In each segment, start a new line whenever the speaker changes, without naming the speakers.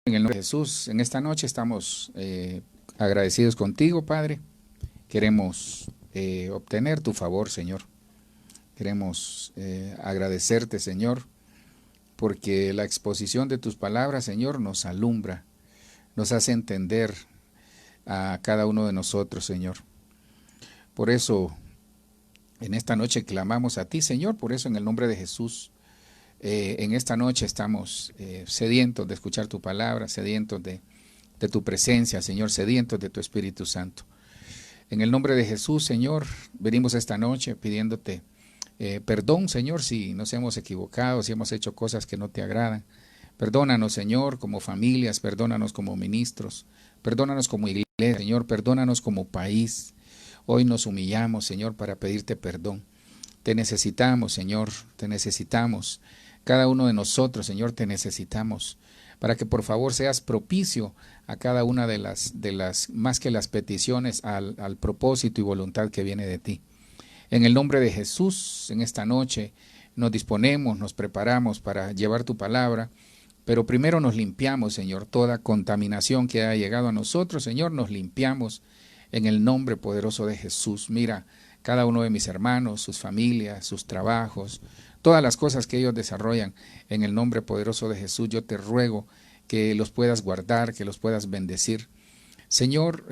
En el nombre de Jesús, en esta noche estamos agradecidos contigo, Padre. Queremos obtener tu favor, Señor. Queremos agradecerte, Señor, porque la exposición de tus palabras, Señor, nos alumbra, nos hace entender a cada uno de nosotros, Señor. Por eso, en esta noche clamamos a ti, Señor, por eso en el nombre de Jesús. En esta noche estamos sedientos de escuchar tu palabra, sedientos de tu presencia, Señor, sedientos de tu Espíritu Santo. En el nombre de Jesús, Señor, venimos esta noche pidiéndote perdón, Señor, si nos hemos equivocado, si hemos hecho cosas que no te agradan. Perdónanos, Señor, como familias, perdónanos como ministros, perdónanos como iglesia, Señor, perdónanos como país. Hoy nos humillamos, Señor, para pedirte perdón. Te necesitamos, Señor, te necesitamos. Cada uno de nosotros, Señor, te necesitamos, para que por favor seas propicio a cada una de las más que las peticiones, al propósito y voluntad que viene de ti. En el nombre de Jesús, en esta noche, nos disponemos, nos preparamos para llevar tu palabra, pero primero nos limpiamos, Señor, toda contaminación que haya llegado a nosotros, Señor, nos limpiamos en el nombre poderoso de Jesús. Mira, cada uno de mis hermanos, sus familias, sus trabajos, todas las cosas que ellos desarrollan en el nombre poderoso de Jesús, yo te ruego que los puedas guardar, que los puedas bendecir. Señor,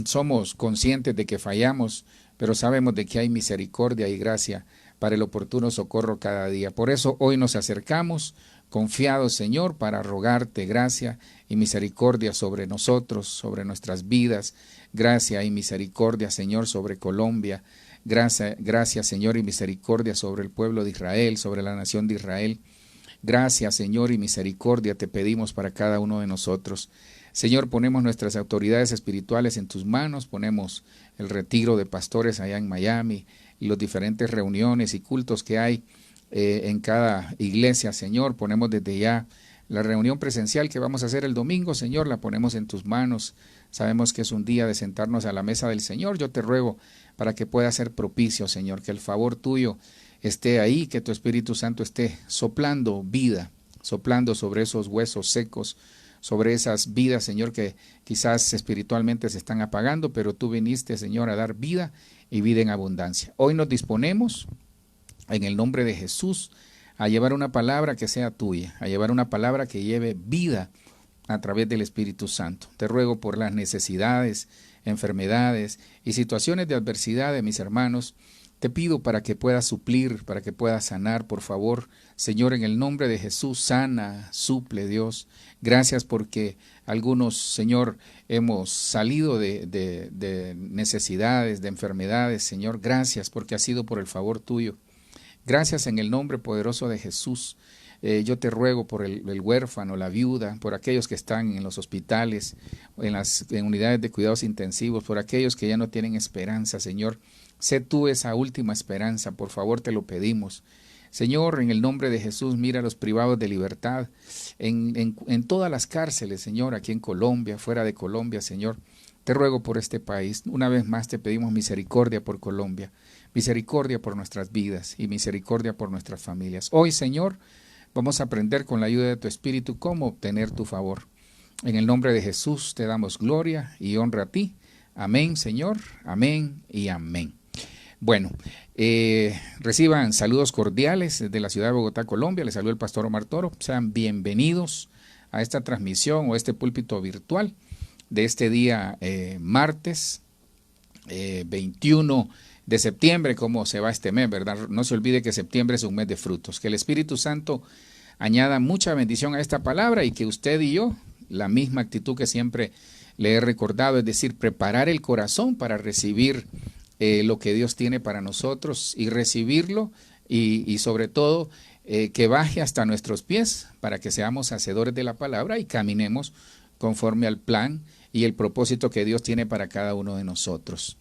somos conscientes de que fallamos, pero sabemos de que hay misericordia y gracia para el oportuno socorro cada día. Por eso hoy nos acercamos confiados, Señor, para rogarte gracia y misericordia sobre nosotros, sobre nuestras vidas. Gracia y misericordia, Señor, sobre Colombia. Gracias, Señor, y misericordia sobre el pueblo de Israel, sobre la nación de Israel. Gracias, Señor, y misericordia te pedimos para cada uno de nosotros. Señor, ponemos nuestras autoridades espirituales en tus manos, ponemos el retiro de pastores allá en Miami y las diferentes reuniones y cultos que hay en cada iglesia, Señor. Ponemos desde ya la reunión presencial que vamos a hacer el domingo, Señor, la ponemos en tus manos. Sabemos que es un día de sentarnos a la mesa del Señor. Yo te ruego para que pueda ser propicio, Señor, que el favor tuyo esté ahí, que tu Espíritu Santo esté soplando vida, soplando sobre esos huesos secos, sobre esas vidas, Señor, que quizás espiritualmente se están apagando, pero tú viniste, Señor, a dar vida y vida en abundancia. Hoy nos disponemos, en el nombre de Jesús, a llevar una palabra que sea tuya, a llevar una palabra que lleve vida a través del Espíritu Santo. Te ruego por las necesidades, enfermedades y situaciones de adversidad de mis hermanos. Te pido para que puedas suplir, para que puedas sanar, por favor. Señor, en el nombre de Jesús, sana, suple, Dios. Gracias porque algunos, Señor, hemos salido de necesidades, de enfermedades, Señor. Gracias porque ha sido por el favor tuyo. Gracias en el nombre poderoso de Jesús. Yo te ruego por el huérfano, la viuda, por aquellos que están en los hospitales, en unidades de cuidados intensivos, por aquellos que ya no tienen esperanza, Señor. Sé tú esa última esperanza, por favor te lo pedimos. Señor, en el nombre de Jesús, mira a los privados de libertad en todas las cárceles, Señor, aquí en Colombia, fuera de Colombia, Señor. Te ruego por este país. Una vez más te pedimos misericordia por Colombia, misericordia por nuestras vidas y misericordia por nuestras familias. Hoy, Señor, vamos a aprender con la ayuda de tu Espíritu cómo obtener tu favor. En el nombre de Jesús te damos gloria y honra a ti. Amén, Señor. Amén y amén. Bueno, reciban saludos cordiales desde la ciudad de Bogotá, Colombia. Les saluda el pastor Omar Toro. Sean bienvenidos a esta transmisión o este púlpito virtual de este día martes 21 de septiembre, cómo se va este mes, ¿verdad? No se olvide que septiembre es un mes de frutos. Que el Espíritu Santo añada mucha bendición a esta palabra y que usted y yo, la misma actitud que siempre le he recordado, es decir, preparar el corazón para recibir lo que Dios tiene para nosotros y recibirlo y sobre todo que baje hasta nuestros pies para que seamos hacedores de la palabra y caminemos conforme al plan y el propósito que Dios tiene para cada uno de nosotros.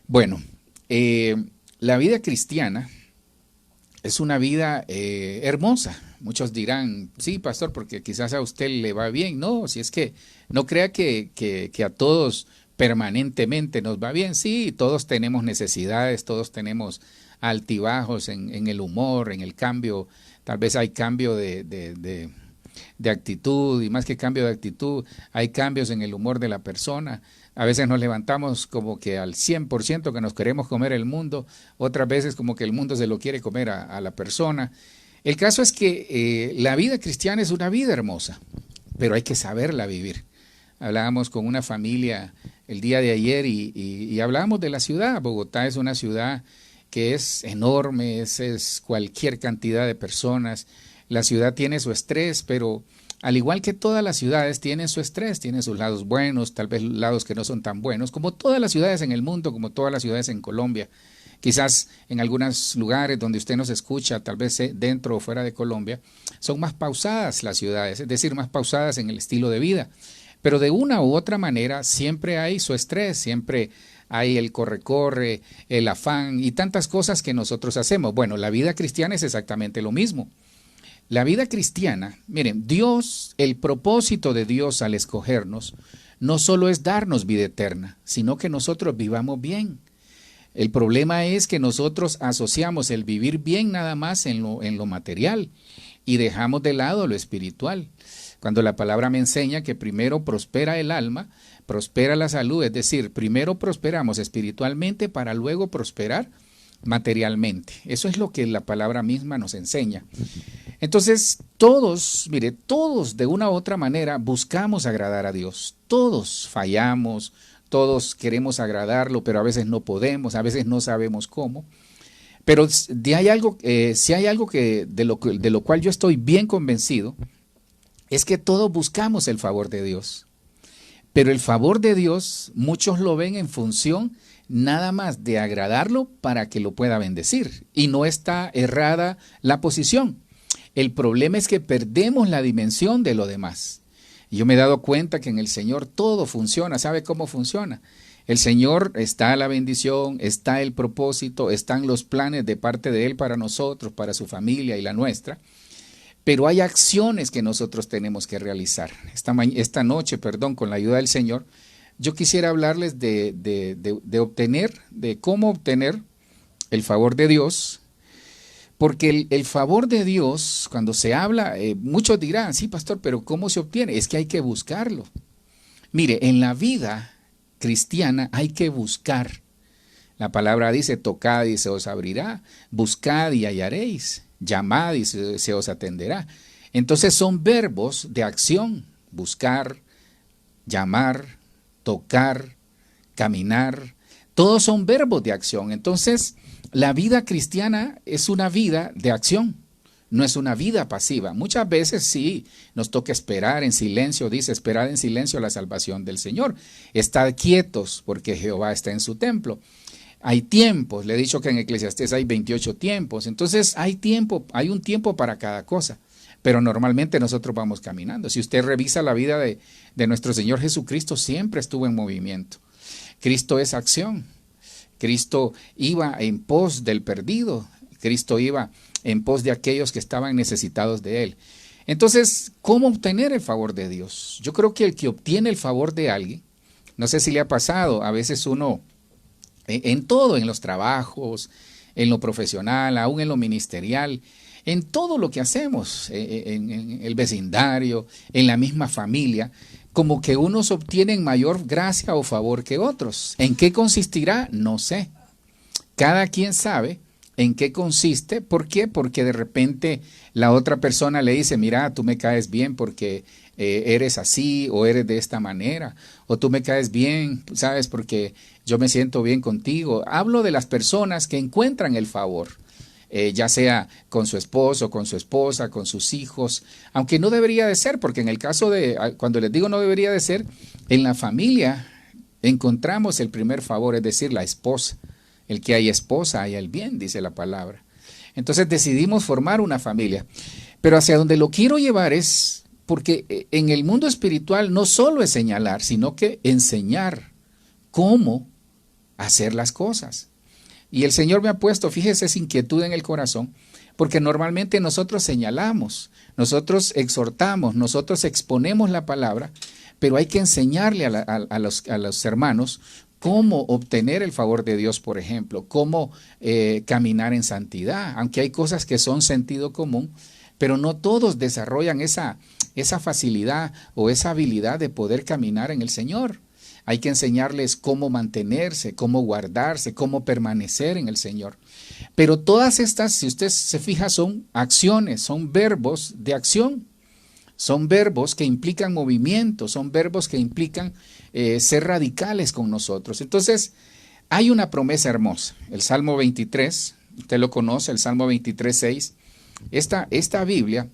Bueno, la vida cristiana es una vida hermosa. Muchos dirán, sí, pastor, porque quizás a usted le va bien. No, si es que no crea que a todos permanentemente nos va bien. Sí, todos tenemos necesidades, todos tenemos altibajos en el humor, en el cambio. Tal vez hay cambio de de actitud, y más que cambio de actitud, hay cambios en el humor de la persona. A veces nos levantamos como que al 100% que nos queremos comer el mundo, otras veces como que el mundo se lo quiere comer a la persona. El caso es que la vida cristiana es una vida hermosa, pero hay que saberla vivir. Hablábamos con una familia el día de ayer y hablábamos de la ciudad. Bogotá es una ciudad que es enorme, es cualquier cantidad de personas. La ciudad tiene su estrés, pero al igual que todas las ciudades tienen su estrés, tienen sus lados buenos, tal vez lados que no son tan buenos, como todas las ciudades en el mundo, como todas las ciudades en Colombia. Quizás en algunos lugares donde usted nos escucha, tal vez dentro o fuera de Colombia, son más pausadas las ciudades, es decir, más pausadas en el estilo de vida. Pero de una u otra manera siempre hay su estrés, siempre hay el corre-corre, el afán y tantas cosas que nosotros hacemos. Bueno, la vida cristiana es exactamente lo mismo. La vida cristiana, miren, Dios, el propósito de Dios al escogernos, no solo es darnos vida eterna, sino que nosotros vivamos bien. El problema es que nosotros asociamos el vivir bien nada más en lo material y dejamos de lado lo espiritual. Cuando la palabra me enseña que primero prospera el alma, prospera la salud, es decir, primero prosperamos espiritualmente para luego prosperar materialmente. Eso es lo que la palabra misma nos enseña. Entonces, todos, mire, todos de una u otra manera buscamos agradar a Dios. Todos fallamos, todos queremos agradarlo, pero a veces no podemos, a veces no sabemos cómo. Pero si hay algo que de lo cual yo estoy bien convencido, es que todos buscamos el favor de Dios. Pero el favor de Dios, muchos lo ven en función nada más de agradarlo para que lo pueda bendecir. Y no está errada la posición. El problema es que perdemos la dimensión de lo demás. Y yo me he dado cuenta que en el Señor todo funciona. ¿Sabe cómo funciona? El Señor está la bendición, está el propósito, están los planes de parte de Él para nosotros, para su familia y la nuestra. Pero hay acciones que nosotros tenemos que realizar. Esta noche, con la ayuda del Señor, yo quisiera hablarles de cómo obtener el favor de Dios, porque el favor de Dios, cuando se habla, muchos dirán, sí, pastor, pero ¿cómo se obtiene? Es que hay que buscarlo. Mire, en la vida cristiana hay que buscar. La palabra dice, tocad y se os abrirá, buscad y hallaréis, llamad y se os atenderá. Entonces son verbos de acción: buscar, llamar, tocar, caminar. Todos son verbos de acción. Entonces, la vida cristiana es una vida de acción, no es una vida pasiva. Muchas veces sí nos toca esperar en silencio, dice, esperad en silencio la salvación del Señor. Estad quietos porque Jehová está en su templo. Hay tiempos, le he dicho que en Eclesiastés hay 28 tiempos, entonces hay un tiempo para cada cosa, pero normalmente nosotros vamos caminando. Si usted revisa la vida de nuestro Señor Jesucristo, siempre estuvo en movimiento. Cristo es acción. Cristo iba en pos del perdido. Cristo iba en pos de aquellos que estaban necesitados de Él. Entonces, ¿cómo obtener el favor de Dios? Yo creo que el que obtiene el favor de alguien, no sé si le ha pasado, a veces uno, en todo, en los trabajos, en lo profesional, aún en lo ministerial, en todo lo que hacemos, en el vecindario, en la misma familia, como que unos obtienen mayor gracia o favor que otros. ¿En qué consistirá? No sé. Cada quien sabe en qué consiste. ¿Por qué? Porque de repente la otra persona le dice, mira, tú me caes bien porque eres así o eres de esta manera. O tú me caes bien, ¿sabes? Porque yo me siento bien contigo. Hablo de las personas que encuentran el favor. Ya sea con su esposo, con su esposa, con sus hijos, aunque no debería de ser, porque en el caso cuando les digo no debería de ser, en la familia encontramos el primer favor, es decir, la esposa. El que hay esposa, hay el bien, dice la palabra. Entonces decidimos formar una familia, pero hacia donde lo quiero llevar es, porque en el mundo espiritual no solo es señalar, sino que enseñar cómo hacer las cosas. Y el Señor me ha puesto, fíjese, esa inquietud en el corazón, porque normalmente nosotros señalamos, nosotros exhortamos, nosotros exponemos la palabra, pero hay que enseñarle a los hermanos cómo obtener el favor de Dios, por ejemplo, cómo caminar en santidad, aunque hay cosas que son sentido común, pero no todos desarrollan esa facilidad o esa habilidad de poder caminar en el Señor. Hay que enseñarles cómo mantenerse, cómo guardarse, cómo permanecer en el Señor. Pero todas estas, si usted se fija, son acciones, son verbos de acción. Son verbos que implican movimiento, son verbos que implican ser radicales con nosotros. Entonces, hay una promesa hermosa. El Salmo 23, usted lo conoce, el Salmo 23, 6. Esta Biblia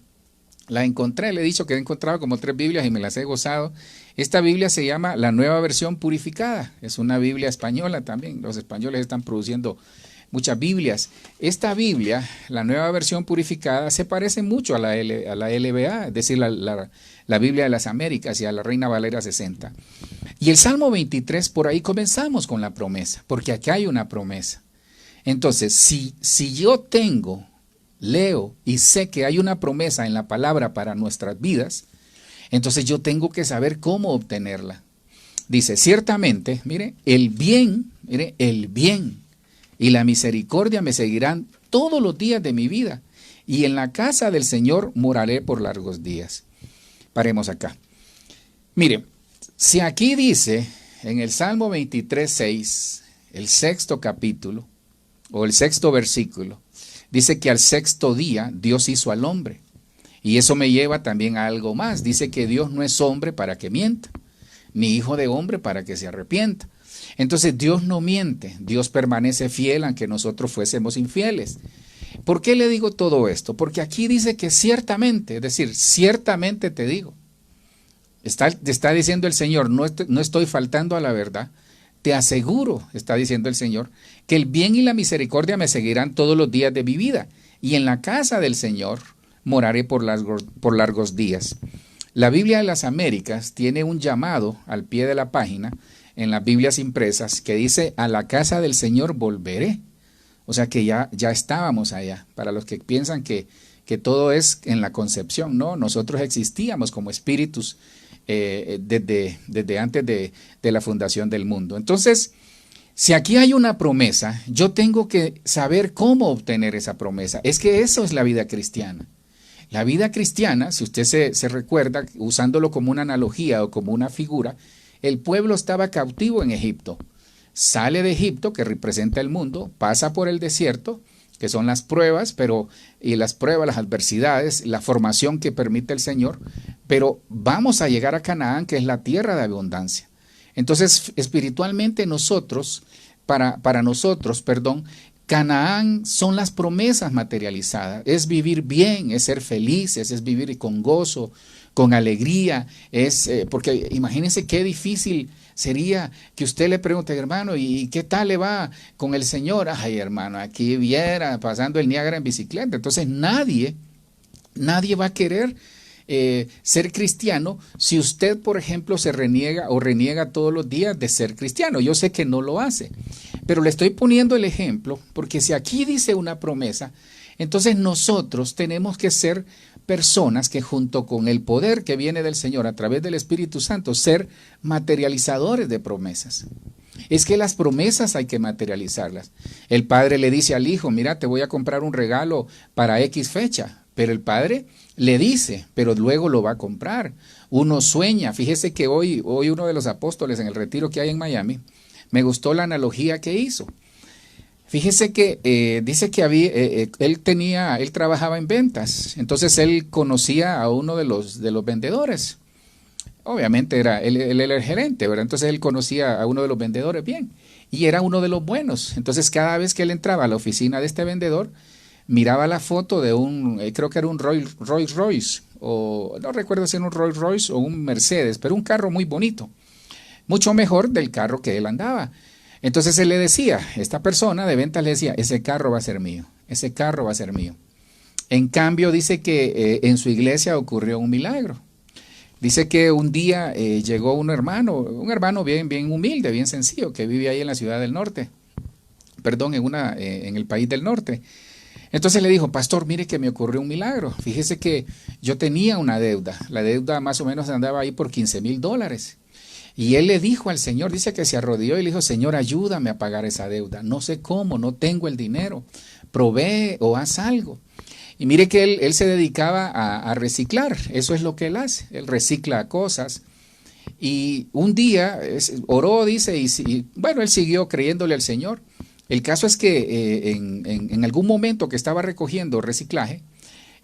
la encontré, le he dicho que he encontrado como 3 Biblias y me las he gozado. Esta Biblia se llama la Nueva Versión Purificada. Es una Biblia española también. Los españoles están produciendo muchas Biblias. Esta Biblia, la Nueva Versión Purificada, se parece mucho a la LBA, es decir, la Biblia de las Américas y a la Reina Valera 60. Y el Salmo 23, por ahí comenzamos con la promesa, porque aquí hay una promesa. Entonces, si yo leo y sé que hay una promesa en la palabra para nuestras vidas, entonces yo tengo que saber cómo obtenerla. Dice, ciertamente, mire, el bien y la misericordia me seguirán todos los días de mi vida, y en la casa del Señor moraré por largos días. Paremos acá. Mire, si aquí dice en el Salmo 23, 6, el 6º capítulo, o el 6º versículo, dice que al 6º día Dios hizo al hombre. Y eso me lleva también a algo más. Dice que Dios no es hombre para que mienta, ni hijo de hombre para que se arrepienta. Entonces Dios no miente, Dios permanece fiel aunque nosotros fuésemos infieles. ¿Por qué le digo todo esto? Porque aquí dice que ciertamente, es decir, ciertamente te digo. Está diciendo el Señor, no estoy faltando a la verdad. Te aseguro, está diciendo el Señor, que el bien y la misericordia me seguirán todos los días de mi vida, y en la casa del Señor moraré por largos días. La Biblia de las Américas tiene un llamado al pie de la página en las Biblias impresas que dice, a la casa del Señor volveré. O sea que ya estábamos allá. Para los que piensan que todo es en la concepción, no, nosotros existíamos como espíritus desde antes de la fundación del mundo. Entonces, si aquí hay una promesa, yo tengo que saber cómo obtener esa promesa. Es que eso es la vida cristiana. La vida cristiana, si usted se recuerda, usándolo como una analogía o como una figura, el pueblo estaba cautivo en Egipto. Sale de Egipto, que representa el mundo, pasa por el desierto, que son las pruebas, las adversidades, la formación que permite el Señor, pero vamos a llegar a Canaán, que es la tierra de abundancia. Entonces, espiritualmente para nosotros, Canaán son las promesas materializadas, es vivir bien, es ser felices, es vivir con gozo, con alegría, porque imagínense qué difícil sería que usted le pregunte, hermano, ¿y qué tal le va con el Señor? Ay, hermano, aquí viera pasando el Niágara en bicicleta. Entonces nadie va a querer ser cristiano si usted, por ejemplo, se reniega todos los días de ser cristiano. Yo sé que no lo hace, pero le estoy poniendo el ejemplo porque si aquí dice una promesa, entonces nosotros tenemos que ser personas que junto con el poder que viene del Señor a través del Espíritu Santo, ser materializadores de promesas. Es que las promesas hay que materializarlas. El padre le dice al hijo, mira, te voy a comprar un regalo para X fecha, pero el padre le dice, pero luego lo va a comprar. Uno sueña. Fíjese que hoy uno de los apóstoles en el retiro que hay en Miami, me gustó la analogía que hizo. Fíjese que dice que él trabajaba en ventas, entonces él conocía a uno de los vendedores. Obviamente él era el gerente, ¿verdad? Entonces él conocía a uno de los vendedores bien y era uno de los buenos. Entonces cada vez que él entraba a la oficina de este vendedor, miraba la foto de creo que era un Rolls Royce, o no recuerdo si era un Rolls Royce o un Mercedes, pero un carro muy bonito, mucho mejor del carro que él andaba. Entonces él le decía, esta persona de ventas le decía, ese carro va a ser mío, ese carro va a ser mío. En cambio dice que en su iglesia ocurrió un milagro. Dice que un día llegó un hermano bien humilde, bien sencillo, que vive ahí en la ciudad del norte, en el país del norte. Entonces le dijo, pastor, mire que me ocurrió un milagro. Fíjese que yo tenía una deuda, la deuda más o menos andaba ahí por $15,000. Y él le dijo al Señor, dice que se arrodilló y le dijo, Señor, ayúdame a pagar esa deuda. No sé cómo, no tengo el dinero, provee o haz algo. Y mire que él se dedicaba a reciclar, eso es lo que él hace, él recicla cosas. Y un día oró, dice, bueno, él siguió creyéndole al Señor. El caso es que en algún momento que estaba recogiendo reciclaje,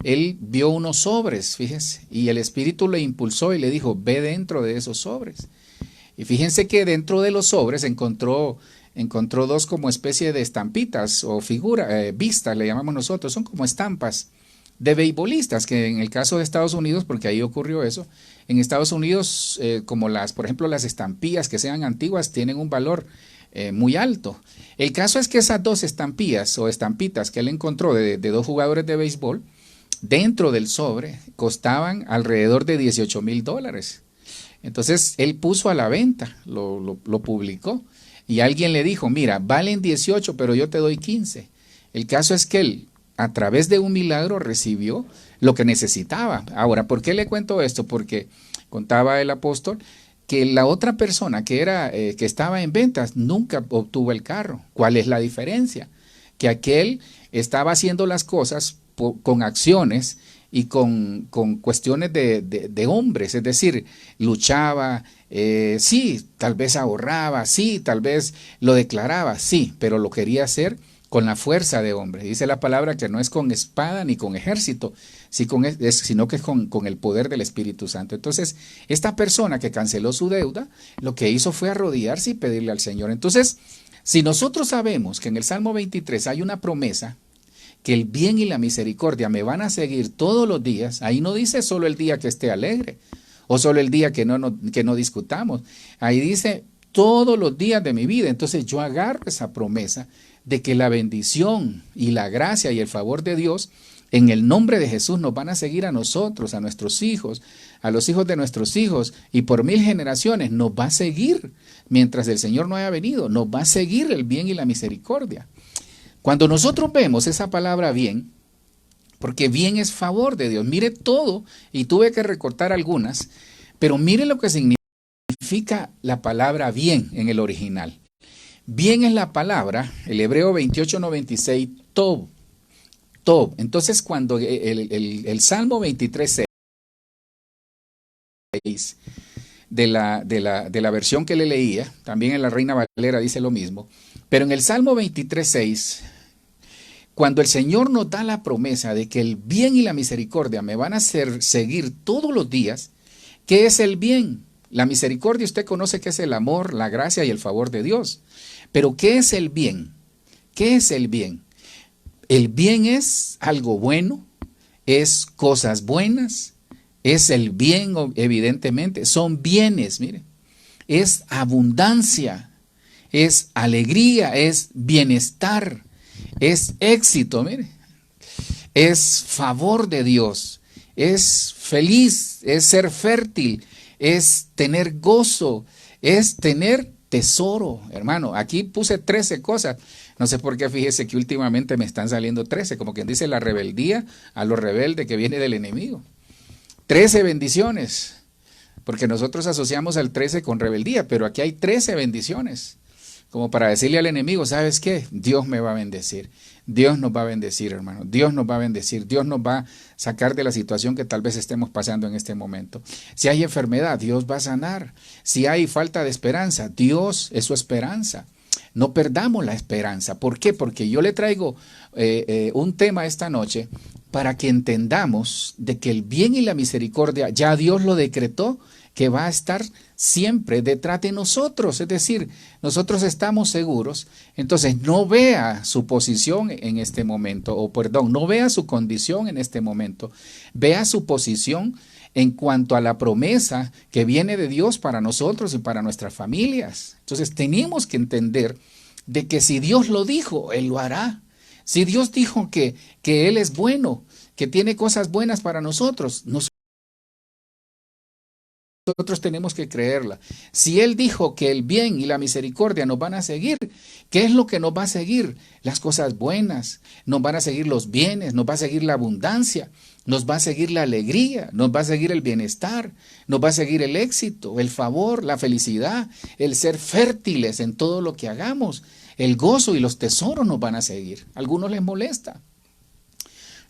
él vio unos sobres, fíjense, y el Espíritu le impulsó y le dijo, ve dentro de esos sobres. Y fíjense que dentro de los sobres encontró dos como especie de estampitas o vistas, le llamamos nosotros, son como estampas de beisbolistas, que en el caso de Estados Unidos, porque ahí ocurrió eso, en Estados Unidos, como por ejemplo, las estampillas que sean antiguas tienen un valor muy alto. El caso es que esas dos estampillas o estampitas que él encontró de dos jugadores de béisbol, dentro del sobre, costaban alrededor de $18,000. Entonces, él puso a la venta, lo publicó, y alguien le dijo, mira, valen 18, pero yo te doy 15. El caso es que él, a través de un milagro, recibió lo que necesitaba. Ahora, ¿por qué le cuento esto? Porque contaba el apóstol que la otra persona que estaba en ventas nunca obtuvo el carro. ¿Cuál es la diferencia? Que aquel estaba haciendo las cosas con acciones y con cuestiones de hombres, es decir, luchaba, sí, tal vez ahorraba, sí, tal vez lo declaraba, sí, pero lo quería hacer con la fuerza de hombre. Dice la palabra que no es con espada ni con ejército, sino que es con el poder del Espíritu Santo. Entonces, esta persona que canceló su deuda, lo que hizo fue arrodillarse y pedirle al Señor. Entonces, si nosotros sabemos que en el Salmo 23 hay una promesa, que el bien y la misericordia me van a seguir todos los días, ahí no dice solo el día que esté alegre, o solo el día que no discutamos, ahí dice todos los días de mi vida. Entonces yo agarro esa promesa de que la bendición y la gracia y el favor de Dios en el nombre de Jesús nos van a seguir a nosotros, a nuestros hijos, a los hijos de nuestros hijos, y por 1000 generaciones nos va a seguir, mientras el Señor no haya venido, nos va a seguir el bien y la misericordia. Cuando nosotros vemos esa palabra bien, porque bien es favor de Dios, mire todo, y tuve que recortar algunas, pero mire lo que significa la palabra bien en el original. Bien es la palabra, el hebreo 28:96, tob. Entonces cuando el Salmo 23:6 de la versión que le leía, también en la Reina Valera dice lo mismo, pero en el Salmo 23:6, cuando el Señor nos da la promesa de que el bien y la misericordia me van a hacer seguir todos los días, ¿qué es el bien? La misericordia usted conoce que es el amor, la gracia y el favor de Dios. Pero ¿qué es el bien? ¿Qué es el bien? El bien es algo bueno, es cosas buenas, es el bien evidentemente, son bienes, mire, es abundancia, es alegría, es bienestar, es éxito, mire, es favor de Dios, es feliz, es ser fértil, es tener gozo, es tener tesoro, hermano. Aquí puse 13 cosas. No sé por qué, fíjese que últimamente me están saliendo 13, como quien dice la rebeldía a lo rebelde que viene del enemigo. 13 bendiciones, porque nosotros asociamos al 13 con rebeldía, pero aquí hay 13 bendiciones, como para decirle al enemigo, ¿sabes qué? Dios me va a bendecir, Dios nos va a bendecir, hermano, Dios nos va a bendecir, Dios nos va a sacar de la situación que tal vez estemos pasando en este momento. Si hay enfermedad, Dios va a sanar. Si hay falta de esperanza, Dios es su esperanza. No perdamos la esperanza. ¿Por qué? Porque yo le traigo un tema esta noche para que entendamos de que el bien y la misericordia ya Dios lo decretó, que va a estar siempre detrás de nosotros. Es decir, nosotros estamos seguros. Entonces no vea su posición en este momento, no vea su condición en este momento. Vea su posición en cuanto a la promesa que viene de Dios para nosotros y para nuestras familias. Entonces tenemos que entender de que si Dios lo dijo, Él lo hará. Si Dios dijo que Él es bueno, que tiene cosas buenas para nosotros, nosotros tenemos que creerla. Si Él dijo que el bien y la misericordia nos van a seguir, ¿qué es lo que nos va a seguir? Las cosas buenas, nos van a seguir los bienes, nos va a seguir la abundancia, nos va a seguir la alegría, nos va a seguir el bienestar, nos va a seguir el éxito, el favor, la felicidad, el ser fértiles en todo lo que hagamos, el gozo y los tesoros nos van a seguir. A algunos les molesta. A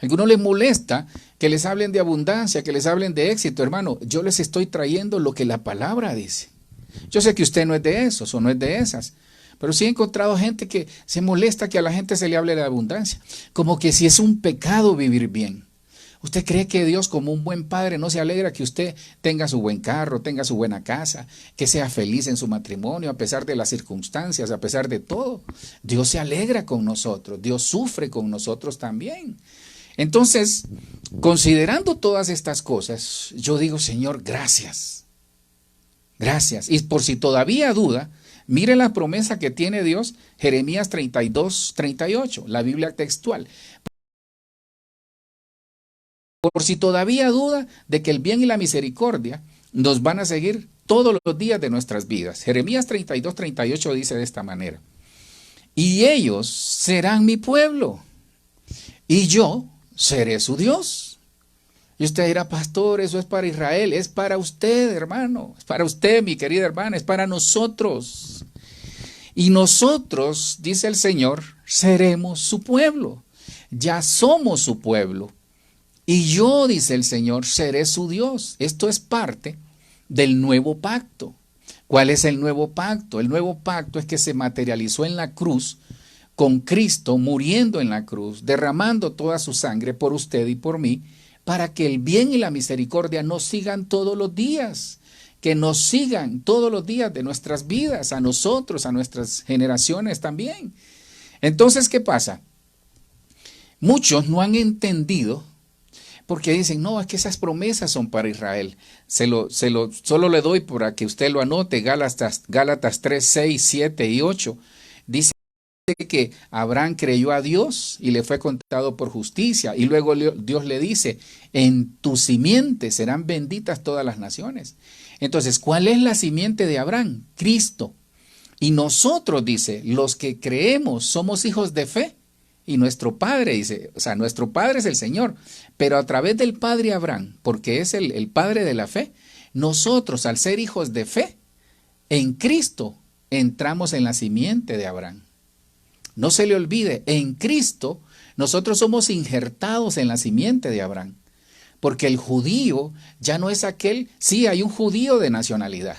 algunos les molesta que les hablen de abundancia, que les hablen de éxito. Hermano, yo les estoy trayendo lo que la palabra dice. Yo sé que usted no es de esos o no es de esas, pero sí he encontrado gente que se molesta que a la gente se le hable de abundancia, como que si es un pecado vivir bien. ¿Usted cree que Dios, como un buen padre, no se alegra que usted tenga su buen carro, tenga su buena casa, que sea feliz en su matrimonio, a pesar de las circunstancias, a pesar de todo? Dios se alegra con nosotros, Dios sufre con nosotros también. Entonces, considerando todas estas cosas, yo digo, Señor, gracias. Gracias. Y por si todavía duda, mire la promesa que tiene Dios, Jeremías 32:38, la Biblia textual. Por si todavía duda de que el bien y la misericordia nos van a seguir todos los días de nuestras vidas. Jeremías 32:38 dice de esta manera: y ellos serán mi pueblo, y yo seré su Dios. Y usted dirá, pastor, eso es para Israel. Es para usted, hermano. Es para usted, mi querida hermana. Es para nosotros. Y nosotros, dice el Señor, seremos su pueblo. Ya somos su pueblo. Y yo, dice el Señor, seré su Dios. Esto es parte del nuevo pacto. ¿Cuál es el nuevo pacto? El nuevo pacto es que se materializó en la cruz, con Cristo muriendo en la cruz, derramando toda su sangre por usted y por mí, para que el bien y la misericordia nos sigan todos los días, que nos sigan todos los días de nuestras vidas, a nosotros, a nuestras generaciones también. Entonces, ¿qué pasa? Muchos no han entendido, porque dicen, no, es que esas promesas son para Israel. Solo le doy para que usted lo anote, Gálatas 3, 6, 7 y 8. Dice que Abraham creyó a Dios y le fue contado por justicia. Y luego Dios le dice, en tu simiente serán benditas todas las naciones. Entonces, ¿cuál es la simiente de Abraham? Cristo. Y nosotros, dice, los que creemos somos hijos de fe. Y nuestro padre, dice, o sea, nuestro padre es el Señor, pero a través del padre Abraham, porque es el padre de la fe, nosotros, al ser hijos de fe, en Cristo entramos en la simiente de Abraham. No se le olvide, en Cristo nosotros somos injertados en la simiente de Abraham, porque el judío ya no es aquel, sí, hay un judío de nacionalidad,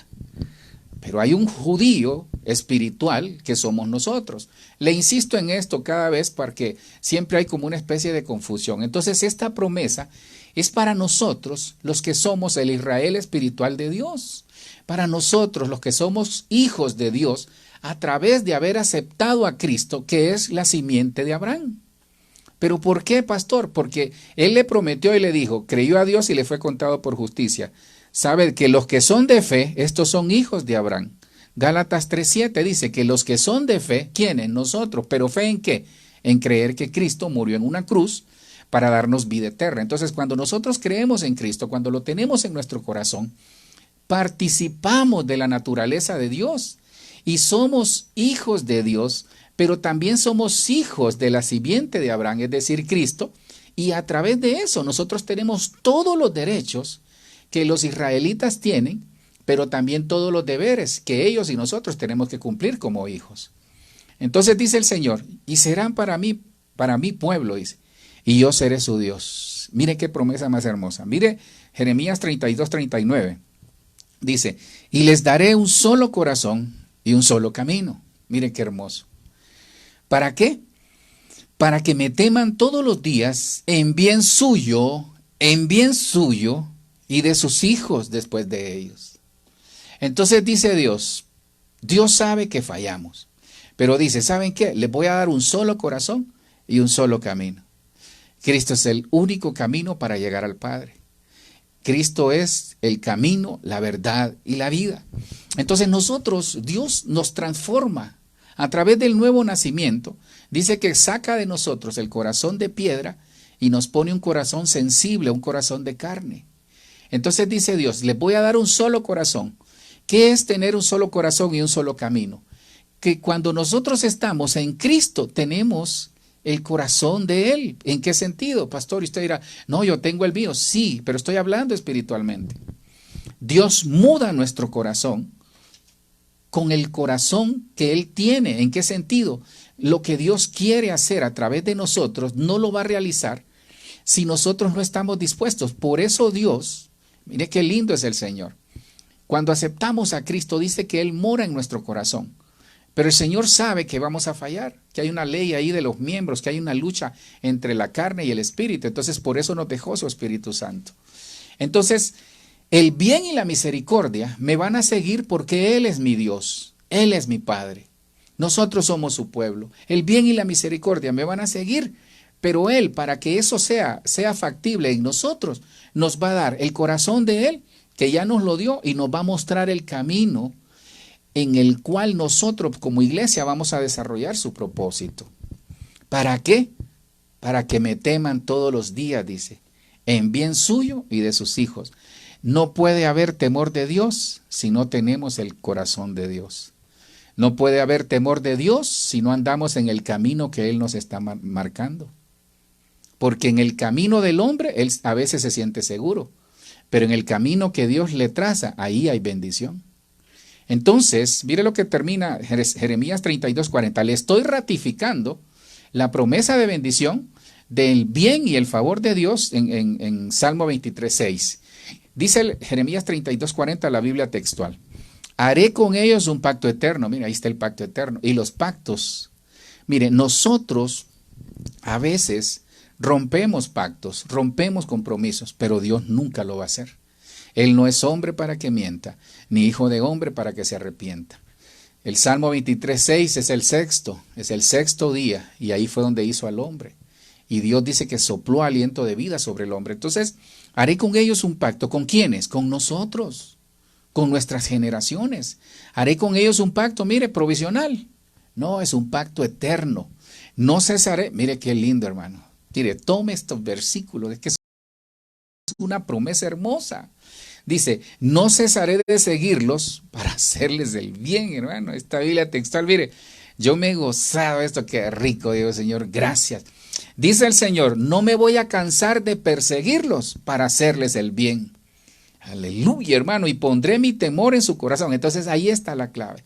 pero hay un judío espiritual que somos nosotros. Le insisto en esto cada vez porque siempre hay como una especie de confusión. Entonces esta promesa es para nosotros los que somos el Israel espiritual de Dios, para nosotros los que somos hijos de Dios a través de haber aceptado a Cristo, que es la simiente de Abraham. ¿Pero por qué, pastor? Porque él le prometió y le dijo, creyó a Dios y le fue contado por justicia. Sabe que los que son de fe, estos son hijos de Abraham. Gálatas 3:7 dice que los que son de fe, ¿quiénes? Nosotros. ¿Pero fe en qué? En creer que Cristo murió en una cruz para darnos vida eterna. Entonces, cuando nosotros creemos en Cristo, cuando lo tenemos en nuestro corazón, participamos de la naturaleza de Dios y somos hijos de Dios, pero también somos hijos de la simiente de Abraham, es decir, Cristo, y a través de eso nosotros tenemos todos los derechos que los israelitas tienen, pero también todos los deberes que ellos y nosotros tenemos que cumplir como hijos. Entonces dice el Señor, y serán para mí pueblo, dice, y yo seré su Dios. Mire qué promesa más hermosa. Mire Jeremías 32:39. Dice, y les daré un solo corazón y un solo camino. Mire qué hermoso. ¿Para qué? Para que me teman todos los días en bien suyo y de sus hijos después de ellos. Entonces dice Dios sabe que fallamos, pero dice, ¿saben qué? Les voy a dar un solo corazón y un solo camino. Cristo es el único camino para llegar al Padre. Cristo es el camino, la verdad y la vida. Entonces Dios nos transforma a través del nuevo nacimiento. Dice que saca de nosotros el corazón de piedra y nos pone un corazón sensible, un corazón de carne. Entonces dice Dios, les voy a dar un solo corazón. ¿Qué es tener un solo corazón y un solo camino? Que cuando nosotros estamos en Cristo tenemos el corazón de Él. ¿En qué sentido, pastor? Y usted dirá, no, yo tengo el mío. Sí, pero estoy hablando espiritualmente. Dios muda nuestro corazón con el corazón que Él tiene. ¿En qué sentido? Lo que Dios quiere hacer a través de nosotros no lo va a realizar si nosotros no estamos dispuestos. Por eso Dios, mire qué lindo es el Señor. Cuando aceptamos a Cristo dice que Él mora en nuestro corazón. Pero el Señor sabe que vamos a fallar, que hay una ley ahí de los miembros, que hay una lucha entre la carne y el Espíritu. Entonces por eso nos dejó su Espíritu Santo. Entonces el bien y la misericordia me van a seguir porque Él es mi Dios, Él es mi Padre. Nosotros somos su pueblo. El bien y la misericordia me van a seguir, pero Él, para que eso sea factible en nosotros, nos va a dar el corazón de Él, que ya nos lo dio, y nos va a mostrar el camino en el cual nosotros como iglesia vamos a desarrollar su propósito. ¿Para qué? Para que me teman todos los días, dice, en bien suyo y de sus hijos. No puede haber temor de Dios si no tenemos el corazón de Dios. No puede haber temor de Dios si no andamos en el camino que Él nos está marcando. Porque en el camino del hombre, Él a veces se siente seguro, pero en el camino que Dios le traza, ahí hay bendición. Entonces, mire lo que termina Jeremías 32:40. Le estoy ratificando la promesa de bendición del bien y el favor de Dios en Salmo 23:6. Dice Jeremías 32:40, la Biblia textual. Haré con ellos un pacto eterno. Mira, ahí está el pacto eterno. Y los pactos. Mire, nosotros a veces rompemos pactos, rompemos compromisos, pero Dios nunca lo va a hacer. Él no es hombre para que mienta, ni hijo de hombre para que se arrepienta. El Salmo 23:6 es el sexto día, y ahí fue donde hizo al hombre. Y Dios dice que sopló aliento de vida sobre el hombre. Entonces, haré con ellos un pacto. ¿Con quiénes? Con nosotros, con nuestras generaciones. Haré con ellos un pacto, mire, provisional. No, es un pacto eterno. No cesaré. Mire qué lindo, hermano. Mire, tome estos versículos, es que es una promesa hermosa. Dice, no cesaré de seguirlos para hacerles el bien, hermano. Esta Biblia textual, mire, yo me he gozado esto, qué rico, digo, Señor, gracias. Dice el Señor, no me voy a cansar de perseguirlos para hacerles el bien. Aleluya, hermano, y pondré mi temor en su corazón. Entonces ahí está la clave.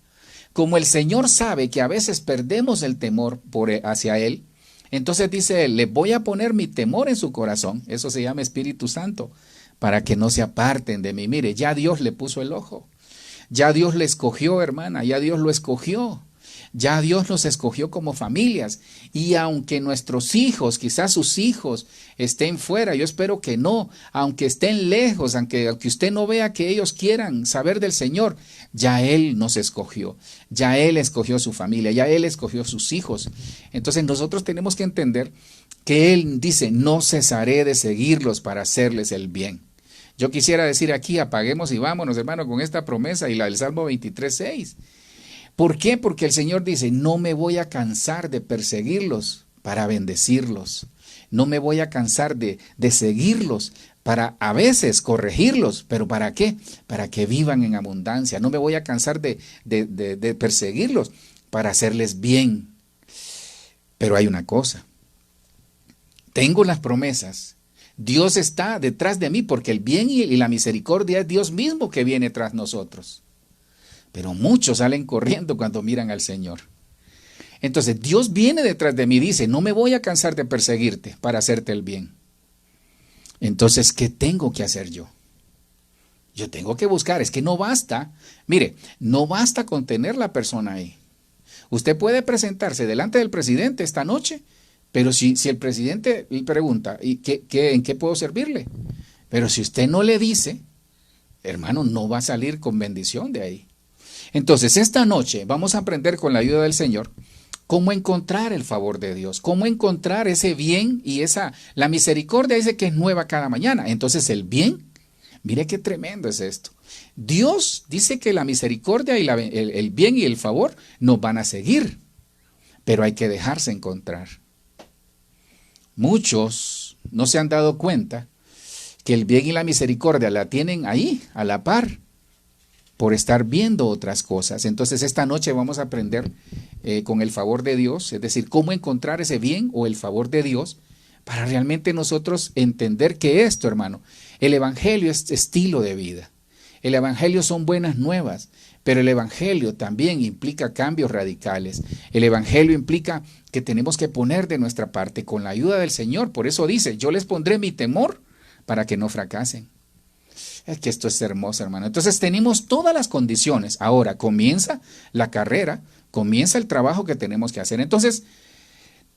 Como el Señor sabe que a veces perdemos el temor hacia Él, entonces dice Él, le voy a poner mi temor en su corazón. Eso se llama Espíritu Santo, para que no se aparten de mí. Mire, ya Dios le puso el ojo. Ya Dios le escogió, hermana, ya Dios lo escogió. Ya Dios nos escogió como familias. Y aunque nuestros hijos, quizás sus hijos, estén fuera, yo espero que no, aunque estén lejos, aunque usted no vea que ellos quieran saber del Señor, ya Él nos escogió. Ya Él escogió su familia, ya Él escogió sus hijos. Entonces nosotros tenemos que entender que Él dice, no cesaré de seguirlos para hacerles el bien. Yo quisiera decir aquí, apaguemos y vámonos, hermano, con esta promesa y la del Salmo 23:6. ¿Por qué? Porque el Señor dice, no me voy a cansar de perseguirlos para bendecirlos. No me voy a cansar de seguirlos para a veces corregirlos. ¿Pero para qué? Para que vivan en abundancia. No me voy a cansar de perseguirlos para hacerles bien. Pero hay una cosa. Tengo las promesas. Dios está detrás de mí porque el bien y la misericordia es Dios mismo que viene tras nosotros. Pero muchos salen corriendo cuando miran al Señor. Entonces Dios viene detrás de mí y dice, no me voy a cansar de perseguirte para hacerte el bien. Entonces, ¿qué tengo que hacer yo? Yo tengo que buscar, es que no basta. Mire, no basta con tener la persona ahí. Usted puede presentarse delante del presidente esta noche, pero si el presidente le pregunta, ¿y en qué puedo servirle? Pero si usted no le dice, hermano, no va a salir con bendición de ahí. Entonces, esta noche vamos a aprender con la ayuda del Señor cómo encontrar el favor de Dios, cómo encontrar ese bien y la misericordia dice que es nueva cada mañana. Entonces, el bien, mire qué tremendo es esto. Dios dice que la misericordia y el bien y el favor nos van a seguir, pero hay que dejarse encontrar. Muchos no se han dado cuenta que el bien y la misericordia la tienen ahí, a la par, por estar viendo otras cosas. Entonces esta noche vamos a aprender con el favor de Dios, es decir, cómo encontrar ese bien o el favor de Dios para realmente nosotros entender que esto, hermano, el Evangelio es estilo de vida. El Evangelio son buenas nuevas, pero el Evangelio también implica cambios radicales. El Evangelio implica que tenemos que poner de nuestra parte con la ayuda del Señor. Por eso dice, yo les pondré mi temor para que no fracasen. Es que esto es hermoso, hermano. Entonces tenemos todas las condiciones. Ahora comienza la carrera, comienza el trabajo que tenemos que hacer. Entonces,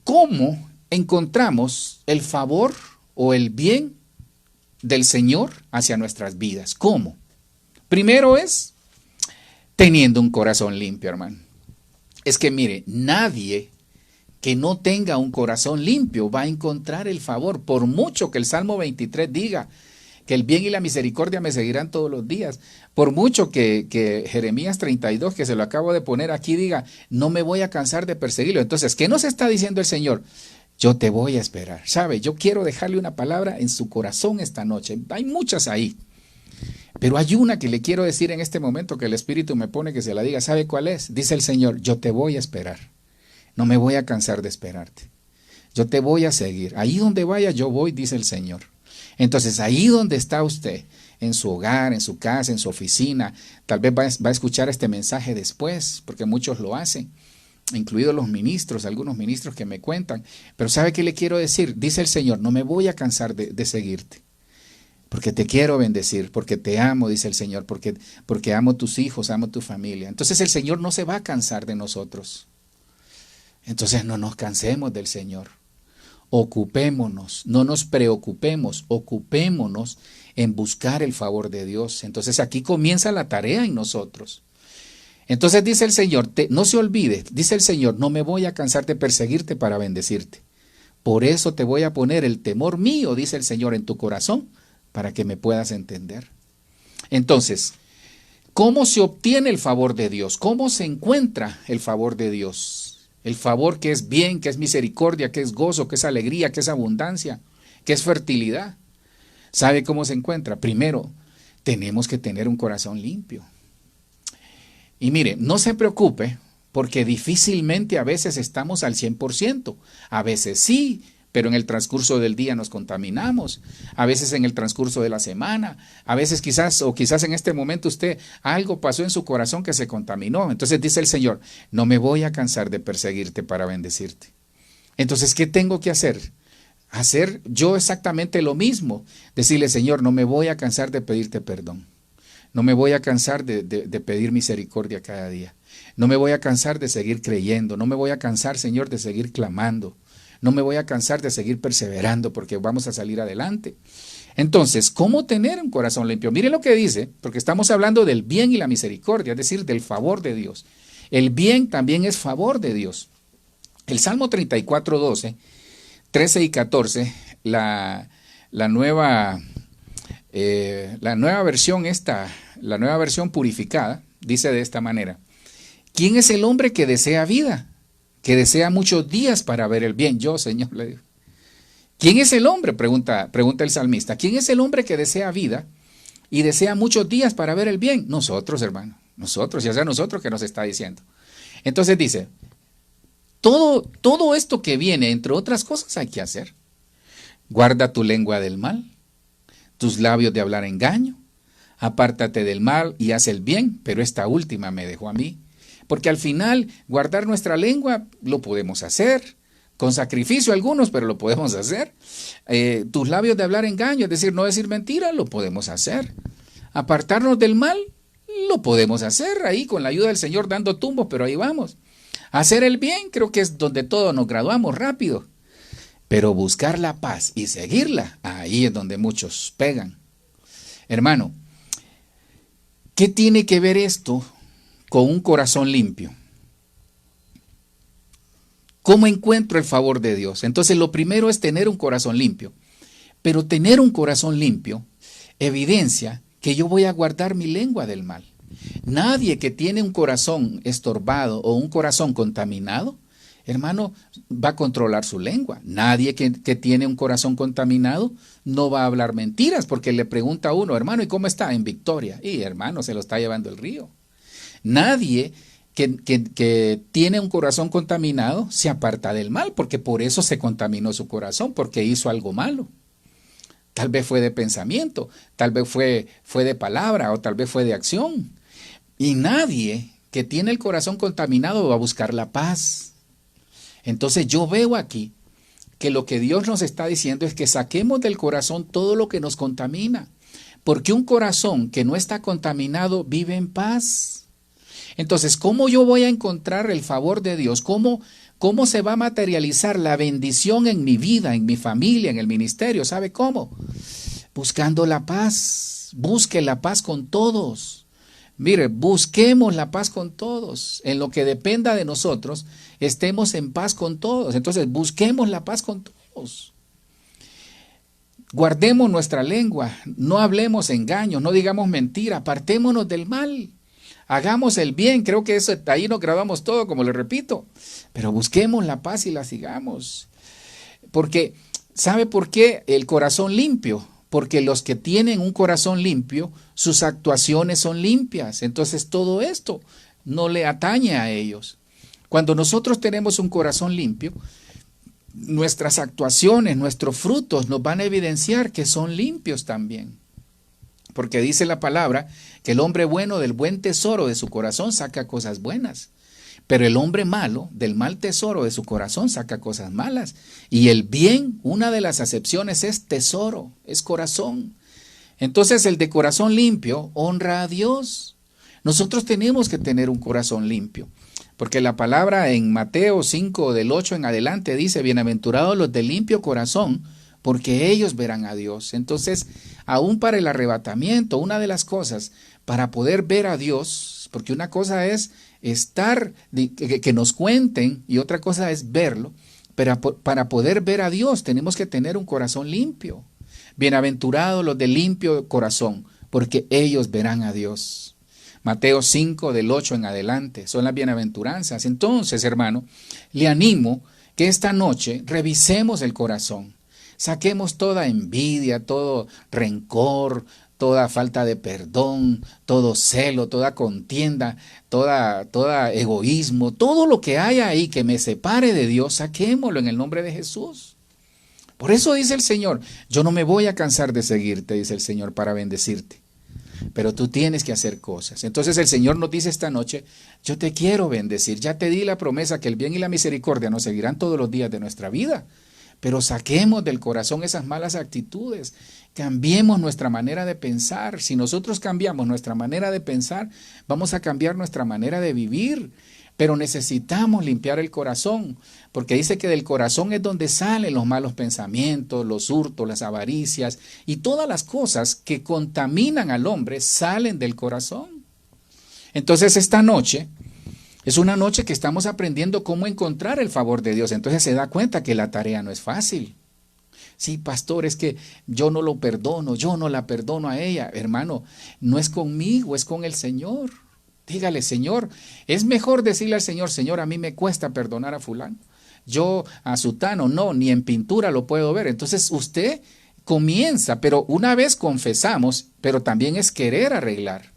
¿cómo encontramos el favor o el bien del Señor hacia nuestras vidas? ¿Cómo? Primero es teniendo un corazón limpio, hermano. Es que mire, nadie que no tenga un corazón limpio va a encontrar el favor, por mucho que el Salmo 23 diga que el bien y la misericordia me seguirán todos los días, por mucho que Jeremías 32, que se lo acabo de poner aquí, diga, no me voy a cansar de perseguirlo. Entonces, ¿qué nos está diciendo el Señor? Yo te voy a esperar. ¿Sabe? Yo quiero dejarle una palabra en su corazón esta noche. Hay muchas ahí, pero hay una que le quiero decir en este momento que el Espíritu me pone que se la diga. ¿Sabe cuál es? Dice el Señor, yo te voy a esperar. No me voy a cansar de esperarte. Yo te voy a seguir. Ahí donde vaya yo voy, dice el Señor. Entonces, ahí donde está usted, en su hogar, en su casa, en su oficina, tal vez va a escuchar este mensaje después, porque muchos lo hacen, incluidos los ministros, algunos ministros que me cuentan. Pero ¿sabe qué le quiero decir? Dice el Señor, no me voy a cansar de seguirte, porque te quiero bendecir, porque te amo, dice el Señor, porque amo tus hijos, amo tu familia. Entonces el Señor no se va a cansar de nosotros. Entonces no nos cansemos del Señor. Ocupémonos, no nos preocupemos, ocupémonos en buscar el favor de Dios. Entonces aquí comienza la tarea en nosotros. Entonces dice el Señor, no se olvide, dice el Señor, no me voy a cansar de perseguirte para bendecirte. Por eso te voy a poner el temor mío, dice el Señor, en tu corazón, para que me puedas entender. Entonces, ¿cómo se obtiene el favor de Dios? ¿Cómo se encuentra el favor de Dios? El favor que es bien, que es misericordia, que es gozo, que es alegría, que es abundancia, que es fertilidad. ¿Sabe cómo se encuentra? Primero, tenemos que tener un corazón limpio. Y mire, no se preocupe, porque difícilmente a veces estamos al 100%. A veces sí, pero en el transcurso del día nos contaminamos. A veces en el transcurso de la semana. A veces quizás en este momento usted, algo pasó en su corazón que se contaminó. Entonces dice el Señor, no me voy a cansar de perseguirte para bendecirte. Entonces, ¿qué tengo que hacer? Hacer yo exactamente lo mismo. Decirle, Señor, no me voy a cansar de pedirte perdón. No me voy a cansar de pedir misericordia cada día. No me voy a cansar de seguir creyendo. No me voy a cansar, Señor, de seguir clamando. No me voy a cansar de seguir perseverando porque vamos a salir adelante. Entonces, ¿cómo tener un corazón limpio? Mire lo que dice, porque estamos hablando del bien y la misericordia, es decir, del favor de Dios. El bien también es favor de Dios. El Salmo 34, 12, 13 y 14, la nueva versión la nueva versión purificada, dice de esta manera: ¿quién es el hombre que desea vida, que desea muchos días para ver el bien? Yo, Señor, le digo. ¿Quién es el hombre? Pregunta el salmista. ¿Quién es el hombre que desea vida y desea muchos días para ver el bien? Nosotros, hermano. Nosotros, ya sea nosotros que nos está diciendo. Entonces dice, todo esto que viene, entre otras cosas, hay que hacer. Guarda tu lengua del mal, tus labios de hablar engaño. Apártate del mal y haz el bien, pero esta última me dejó a mí. Porque al final, guardar nuestra lengua lo podemos hacer, con sacrificio algunos, pero lo podemos hacer. Tus labios de hablar engaño, es decir, no decir mentira, lo podemos hacer. Apartarnos del mal, lo podemos hacer ahí con la ayuda del Señor dando tumbos, pero ahí vamos. Hacer el bien, creo que es donde todos nos graduamos rápido. Pero buscar la paz y seguirla, ahí es donde muchos pegan. Hermano, ¿qué tiene que ver esto con un corazón limpio? ¿Cómo encuentro el favor de Dios? Entonces lo primero es tener un corazón limpio. Pero tener un corazón limpio evidencia que yo voy a guardar mi lengua del mal. Nadie que tiene un corazón estorbado o un corazón contaminado, hermano, va a controlar su lengua. Nadie que tiene un corazón contaminado no va a hablar mentiras, porque le pregunta a uno, hermano, ¿y cómo está? En victoria. Y hermano, se lo está llevando el río. Nadie que tiene un corazón contaminado se aparta del mal, porque por eso se contaminó su corazón, porque hizo algo malo. tal vez fue de pensamiento, tal vez fue de palabra o tal vez fue de acción. Y nadie que tiene el corazón contaminado va a buscar la paz. Entonces yo veo aquí que lo que Dios nos está diciendo es que saquemos del corazón todo lo que nos contamina, porque un corazón que no está contaminado vive en paz. Entonces, ¿cómo yo voy a encontrar el favor de Dios? ¿Cómo se va a materializar la bendición en mi vida, en mi familia, en el ministerio? ¿Sabe cómo? Buscando la paz. Busque la paz con todos. Mire, busquemos la paz con todos. En lo que dependa de nosotros, estemos en paz con todos. Entonces, busquemos la paz con todos. Guardemos nuestra lengua, no hablemos engaños, no digamos mentira, apartémonos del mal. Hagamos el bien, creo que eso, ahí nos grabamos todo, como le repito, pero busquemos la paz y la sigamos. Porque, ¿sabe por qué el corazón limpio? Porque los que tienen un corazón limpio, sus actuaciones son limpias. Entonces todo esto no le atañe a ellos. Cuando nosotros tenemos un corazón limpio, nuestras actuaciones, nuestros frutos nos van a evidenciar que son limpios también. Porque dice la palabra que el hombre bueno del buen tesoro de su corazón saca cosas buenas, pero el hombre malo del mal tesoro de su corazón saca cosas malas. Y el bien, una de las acepciones es tesoro, es corazón. Entonces el de corazón limpio honra a Dios. Nosotros tenemos que tener un corazón limpio, porque la palabra en Mateo 5 del 8 en adelante dice: bienaventurados los de limpio corazón, porque ellos verán a Dios. Entonces, aún para el arrebatamiento, una de las cosas para poder ver a Dios, porque una cosa es estar, que nos cuenten, y otra cosa es verlo, pero para poder ver a Dios tenemos que tener un corazón limpio. Bienaventurados los de limpio corazón, porque ellos verán a Dios. Mateo 5 del 8 en adelante son las bienaventuranzas. Entonces, hermano, le animo que esta noche revisemos el corazón. Saquemos toda envidia, todo rencor, toda falta de perdón, todo celo, toda contienda, toda egoísmo, todo lo que haya ahí que me separe de Dios, saquémoslo en el nombre de Jesús. Por eso dice el Señor: yo no me voy a cansar de seguirte, dice el Señor, para bendecirte. Pero tú tienes que hacer cosas. Entonces el Señor nos dice esta noche: yo te quiero bendecir, ya te di la promesa que el bien y la misericordia nos seguirán todos los días de nuestra vida. Pero saquemos del corazón esas malas actitudes, cambiemos nuestra manera de pensar. Si nosotros cambiamos nuestra manera de pensar, vamos a cambiar nuestra manera de vivir. Pero necesitamos limpiar el corazón, porque dice que del corazón es donde salen los malos pensamientos, los hurtos, las avaricias y todas las cosas que contaminan al hombre salen del corazón. Entonces esta noche es una noche que estamos aprendiendo cómo encontrar el favor de Dios. Entonces se da cuenta que la tarea no es fácil. Sí, pastor, es que yo no lo perdono, yo no la perdono a ella. Hermano, no es conmigo, es con el Señor. Dígale: Señor, es mejor decirle al Señor: Señor, a mí me cuesta perdonar a fulano. Yo a sutano no, ni en pintura lo puedo ver. Entonces usted comienza, pero una vez confesamos, pero también es querer arreglar.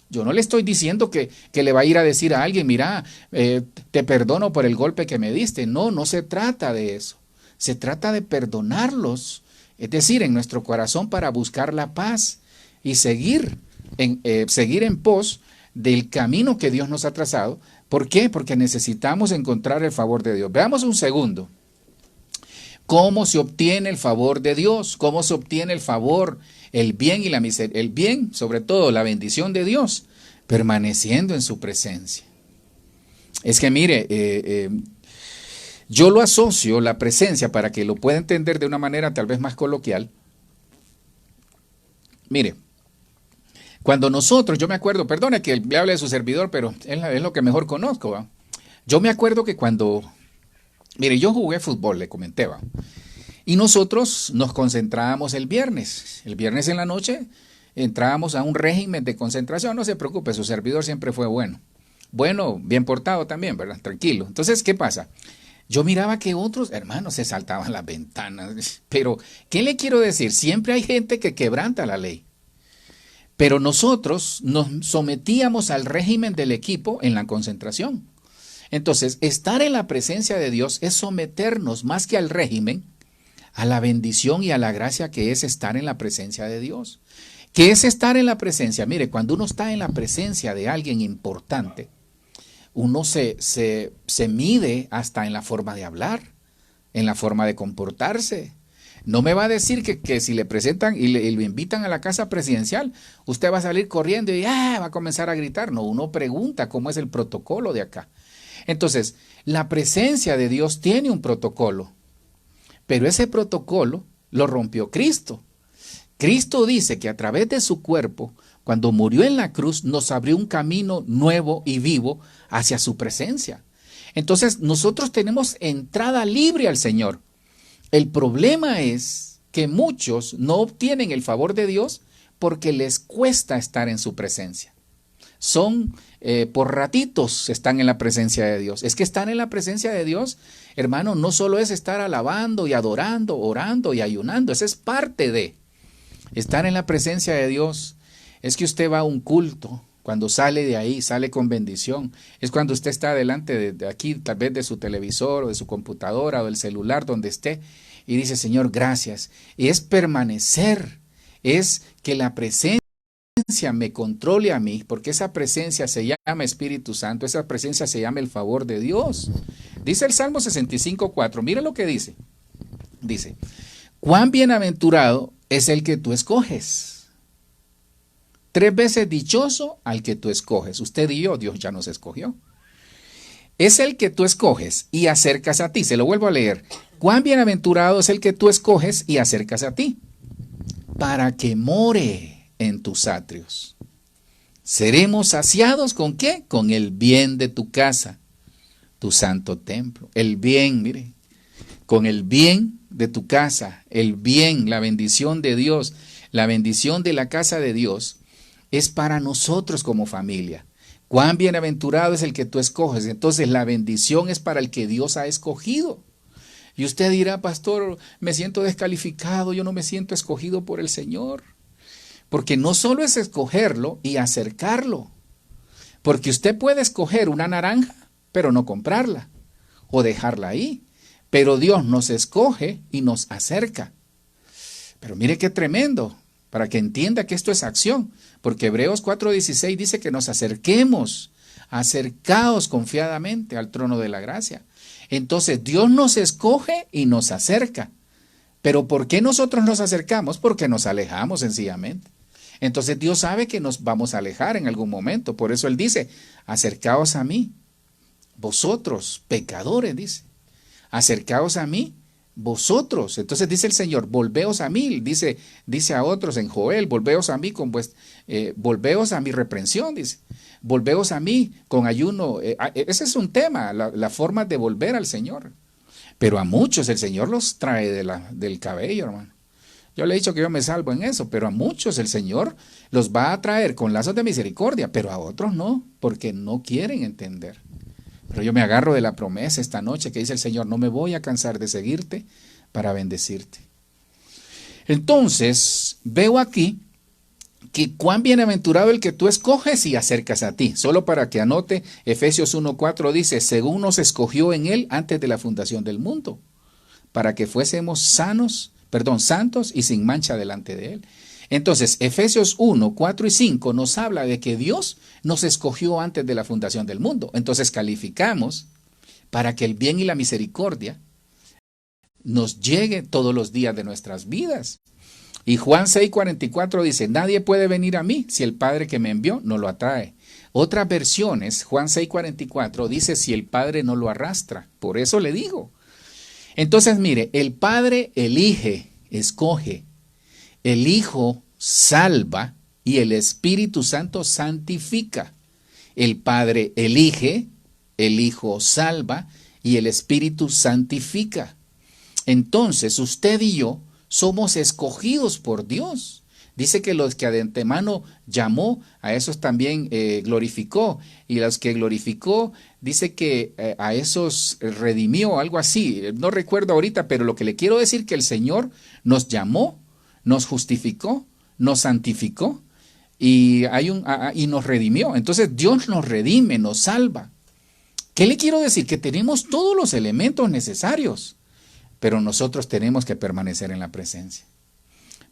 Yo no le estoy diciendo que le va a ir a decir a alguien: mira, te perdono por el golpe que me diste. No, no se trata de eso. Se trata de perdonarlos, es decir, en nuestro corazón, para buscar la paz y seguir en pos del camino que Dios nos ha trazado. ¿Por qué? Porque necesitamos encontrar el favor de Dios. Veamos un segundo. ¿Cómo se obtiene el favor de Dios? ¿Cómo se obtiene el favor, el bien y la misericordia? El bien, sobre todo, la bendición de Dios, permaneciendo en su presencia. Es que mire, yo lo asocio, la presencia, para que lo pueda entender de una manera tal vez más coloquial. Mire, cuando nosotros, yo me acuerdo, perdone que le hable de su servidor, pero es lo que mejor conozco, ¿va? Yo me acuerdo que cuando, mire, yo jugué fútbol, le comenté, ¿va? Y nosotros nos concentrábamos el viernes en la noche, entrábamos a un régimen de concentración. No se preocupe, su servidor siempre fue bueno, bien portado también, ¿verdad? Tranquilo. Entonces, ¿qué pasa? Yo miraba que otros hermanos se saltaban las ventanas, pero ¿qué le quiero decir? Siempre hay gente que quebranta la ley. Pero nosotros nos sometíamos al régimen del equipo en la concentración. Entonces, estar en la presencia de Dios es someternos más que al régimen, a la bendición y a la gracia que es estar en la presencia de Dios. ¿Qué es estar en la presencia? Mire, cuando uno está en la presencia de alguien importante, uno se mide hasta en la forma de hablar, en la forma de comportarse. No me va a decir que si le presentan y lo invitan a la casa presidencial, usted va a salir corriendo y va a comenzar a gritar. No, uno pregunta cómo es el protocolo de acá. Entonces, la presencia de Dios tiene un protocolo, pero ese protocolo lo rompió Cristo. Cristo dice que a través de su cuerpo, cuando murió en la cruz, nos abrió un camino nuevo y vivo hacia su presencia. Entonces, nosotros tenemos entrada libre al Señor. El problema es que muchos no obtienen el favor de Dios porque les cuesta estar en su presencia. Son por ratitos están en la presencia de Dios. Es que estar en la presencia de Dios, hermano, no solo es estar alabando y adorando, orando y ayunando. Eso es parte de estar en la presencia de Dios. Es que usted va a un culto, cuando sale de ahí, sale con bendición. Es cuando usted está delante de aquí, tal vez de su televisor o de su computadora o del celular, donde esté, y dice, Señor, gracias. Y es permanecer, es que la presencia me controle a mí, porque esa presencia se llama Espíritu Santo, esa presencia se llama el favor de Dios. Dice el Salmo 65:4, mire lo que dice. Dice, cuán bienaventurado es el que tú escoges. 3 veces dichoso al que tú escoges. Usted y yo, Dios ya nos escogió. Es el que tú escoges y acercas a ti. Se lo vuelvo a leer. Cuán bienaventurado es el que tú escoges y acercas a ti, para que more en tus atrios. Seremos saciados ¿con qué? Con el bien de tu casa, tu santo templo. El bien, mire, con el bien de tu casa, el bien, la bendición de Dios, la bendición de la casa de Dios, es para nosotros como familia. Cuán bienaventurado es el que tú escoges. Entonces la bendición es para el que Dios ha escogido. Y usted dirá, pastor, me siento descalificado, yo no me siento escogido por el Señor. Porque no solo es escogerlo y acercarlo. Porque usted puede escoger una naranja, pero no comprarla o dejarla ahí. Pero Dios nos escoge y nos acerca. Pero mire qué tremendo, para que entienda que esto es acción. Porque Hebreos 4:16 dice que nos acerquemos, acercaos confiadamente al trono de la gracia. Entonces Dios nos escoge y nos acerca. Pero ¿por qué nosotros nos acercamos? Porque nos alejamos sencillamente. Entonces Dios sabe que nos vamos a alejar en algún momento. Por eso Él dice, acercaos a mí, vosotros pecadores, dice. Acercaos a mí, vosotros. Entonces dice el Señor, volveos a mí. Dice a otros en Joel, volveos a mí volveos a mi reprensión, dice. Volveos a mí con ayuno. Ese es un tema, la forma de volver al Señor. Pero a muchos el Señor los trae del cabello, hermano. Yo le he dicho que yo me salvo en eso, pero a muchos el Señor los va a traer con lazos de misericordia, pero a otros no, porque no quieren entender. Pero yo me agarro de la promesa esta noche que dice el Señor, no me voy a cansar de seguirte para bendecirte. Entonces, veo aquí que cuán bienaventurado el que tú escoges y acercas a ti. Solo para que anote, Efesios 1:4 dice, según nos escogió en él antes de la fundación del mundo, para que fuésemos santos y sin mancha delante de él. Entonces, Efesios 1:4 y 5 nos habla de que Dios nos escogió antes de la fundación del mundo. Entonces calificamos para que el bien y la misericordia nos llegue todos los días de nuestras vidas. Y Juan 6:44 dice, nadie puede venir a mí si el Padre que me envió no lo atrae. Otras versiones, Juan 6:44 dice, si el Padre no lo arrastra. Por eso le digo. Entonces, mire, el Padre elige, escoge, el Hijo salva y el Espíritu Santo santifica. El Padre elige, el Hijo salva y el Espíritu santifica. Entonces, usted y yo somos escogidos por Dios. Dice que los que de antemano llamó, a esos también glorificó. Y los que glorificó, dice que a esos redimió, algo así. No recuerdo ahorita, pero lo que le quiero decir que el Señor nos llamó, nos justificó, nos santificó y nos redimió. Entonces Dios nos redime, nos salva. ¿Qué le quiero decir? Que tenemos todos los elementos necesarios pero nosotros tenemos que permanecer en la presencia.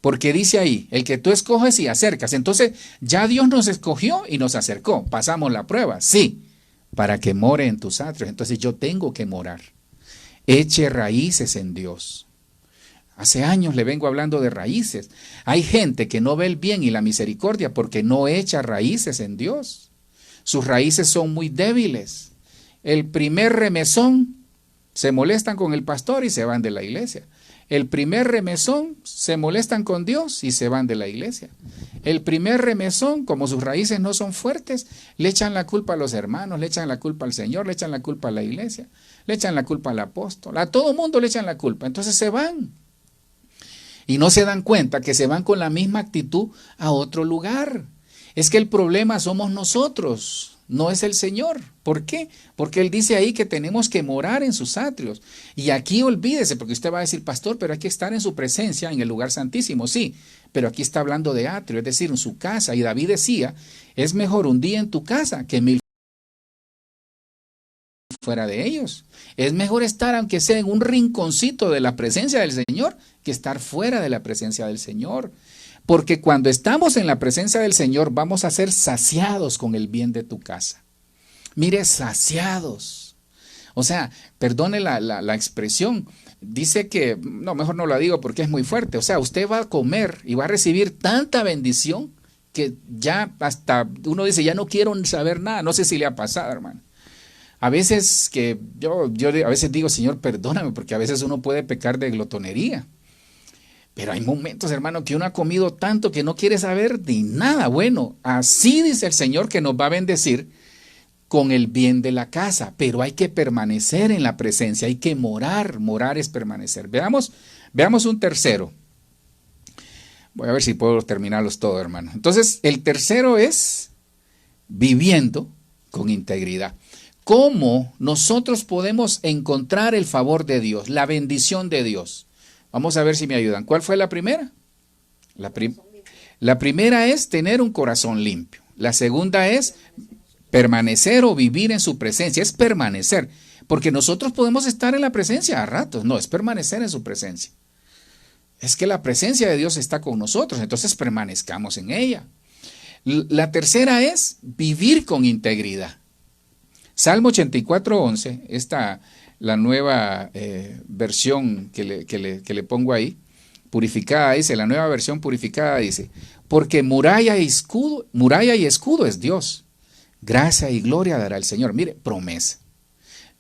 Porque dice ahí, el que tú escoges y acercas. Entonces ya Dios nos escogió y nos acercó. Pasamos la prueba, sí, para que more en tus atrios. Entonces yo tengo que morar. Eche raíces en Dios. Hace años le vengo hablando de raíces. Hay gente que no ve el bien y la misericordia porque no echa raíces en Dios. Sus raíces son muy débiles. El primer remesón se molestan con el pastor y se van de la iglesia. El primer remesón se molestan con Dios y se van de la iglesia. El primer remesón, como sus raíces no son fuertes, le echan la culpa a los hermanos, le echan la culpa al Señor, le echan la culpa a la iglesia, le echan la culpa al apóstol, a todo mundo le echan la culpa. Entonces se van. Y no se dan cuenta que se van con la misma actitud a otro lugar. Es que el problema somos nosotros, no es el Señor. ¿Por qué? Porque Él dice ahí que tenemos que morar en sus atrios. Y aquí olvídese, porque usted va a decir, pastor, pero hay que estar en su presencia, en el lugar santísimo. Sí, pero aquí está hablando de atrio, es decir, en su casa. Y David decía, es mejor un día en tu casa que 1000 fuera de ellos. Es mejor estar, aunque sea en un rinconcito de la presencia del Señor, que estar fuera de la presencia del Señor. Porque cuando estamos en la presencia del Señor, vamos a ser saciados con el bien de tu casa. Mire, saciados. O sea, perdone la expresión. Dice que, no, mejor no la digo porque es muy fuerte. O sea, usted va a comer y va a recibir tanta bendición que ya hasta uno dice, ya no quiero saber nada. No sé si le ha pasado, hermano. A veces que yo a veces digo, Señor, perdóname, porque a veces uno puede pecar de glotonería. Pero hay momentos, hermano, que uno ha comido tanto que no quiere saber de nada. Bueno, así dice el Señor que nos va a bendecir con el bien de la casa. Pero hay que permanecer en la presencia, hay que morar. Morar es permanecer. Veamos un tercero. Voy a ver si puedo terminarlos todos, hermano. Entonces, el tercero es viviendo con integridad. ¿Cómo nosotros podemos encontrar el favor de Dios, la bendición de Dios? Vamos a ver si me ayudan. ¿Cuál fue la primera? La primera es tener un corazón limpio. La segunda es permanecer o vivir en su presencia. Es permanecer. Porque nosotros podemos estar en la presencia a ratos. No, es permanecer en su presencia. Es que la presencia de Dios está con nosotros. Entonces permanezcamos en ella. La tercera es vivir con integridad. Salmo 84:11, la nueva versión que le pongo ahí, purificada, dice, la nueva versión purificada dice, porque muralla y escudo es Dios, gracia y gloria dará el Señor. Mire, promesa.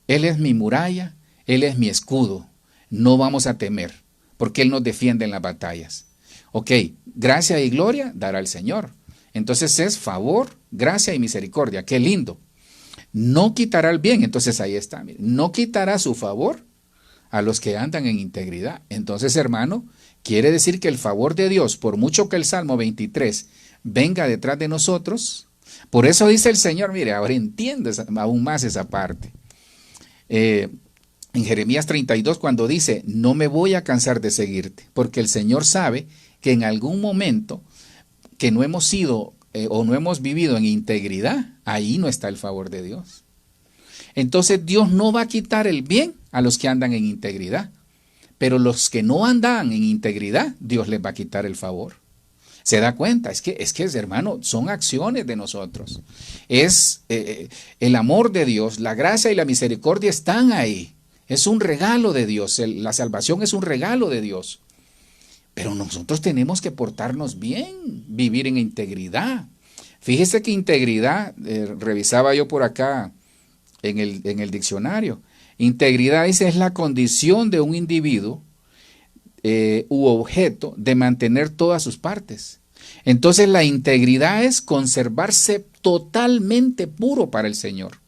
Él es mi muralla, Él es mi escudo, no vamos a temer, porque Él nos defiende en las batallas. Ok, gracia y gloria dará el Señor. Entonces es favor, gracia y misericordia, qué lindo. No quitará el bien, entonces ahí está, mire, no quitará su favor a los que andan en integridad. Entonces, hermano, quiere decir que el favor de Dios, por mucho que el Salmo 23 venga detrás de nosotros, por eso dice el Señor, mire, ahora entiendes aún más esa parte. En Jeremías 32, cuando dice, no me voy a cansar de seguirte, porque el Señor sabe que en algún momento que no hemos sido o no hemos vivido en integridad, ahí no está el favor de Dios. Entonces Dios no va a quitar el bien a los que andan en integridad, pero los que no andan en integridad, Dios les va a quitar el favor. ¿Se da cuenta? Es que hermano, son acciones de nosotros. Es el amor de Dios, la gracia y la misericordia están ahí. Es un regalo de Dios, la salvación es un regalo de Dios. Pero nosotros tenemos que portarnos bien, vivir en integridad. Fíjese que integridad, revisaba yo por acá en el diccionario, integridad dice es la condición de un individuo u objeto de mantener todas sus partes. Entonces la integridad es conservarse totalmente puro para el Señor.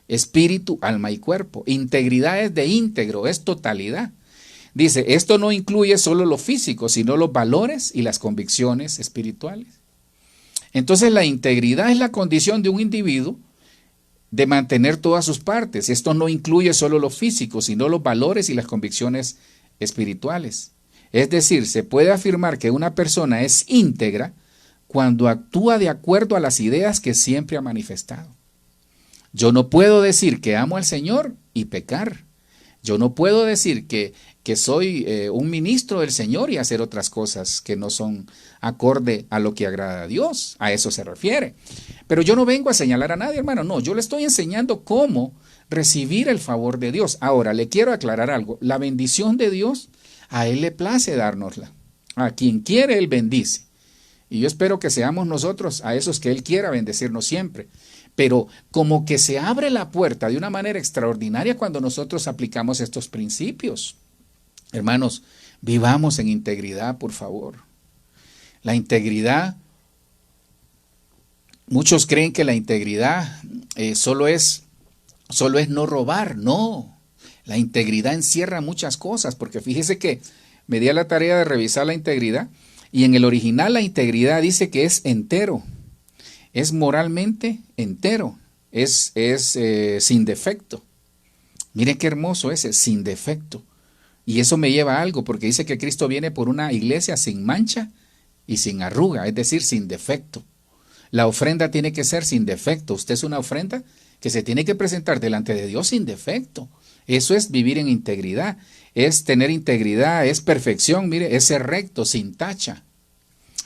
Espíritu, alma y cuerpo. Integridad es de íntegro, es totalidad. Dice, esto no incluye solo lo físico, sino los valores y las convicciones espirituales. Entonces la integridad es la condición de un individuo de mantener todas sus partes. Esto no incluye solo lo físico, sino los valores y las convicciones espirituales. Es decir, se puede afirmar que una persona es íntegra cuando actúa de acuerdo a las ideas que siempre ha manifestado. Yo no puedo decir que amo al Señor y pecar. Yo no puedo decir que que soy un ministro del Señor y hacer otras cosas que no son acorde a lo que agrada a Dios. A eso se refiere. Pero yo no vengo a señalar a nadie, hermano. No, yo le estoy enseñando cómo recibir el favor de Dios. Ahora, le quiero aclarar algo. La bendición de Dios, a Él le place dárnosla. A quien quiere, Él bendice. Y yo espero que seamos nosotros a esos que Él quiera bendecirnos siempre. Pero como que se abre la puerta de una manera extraordinaria cuando nosotros aplicamos estos principios. Hermanos, vivamos en integridad, por favor. La integridad, muchos creen que la integridad solo es no robar. No, la integridad encierra muchas cosas, porque fíjese que me di a la tarea de revisar la integridad, y en el original la integridad dice que es entero, es moralmente entero, es sin defecto. Mire qué hermoso ese, sin defecto. Y eso me lleva a algo, porque dice que Cristo viene por una iglesia sin mancha y sin arruga, es decir, sin defecto. La ofrenda tiene que ser sin defecto. Usted es una ofrenda que se tiene que presentar delante de Dios sin defecto. Eso es vivir en integridad, es tener integridad, es perfección, mire, es ser recto, sin tacha.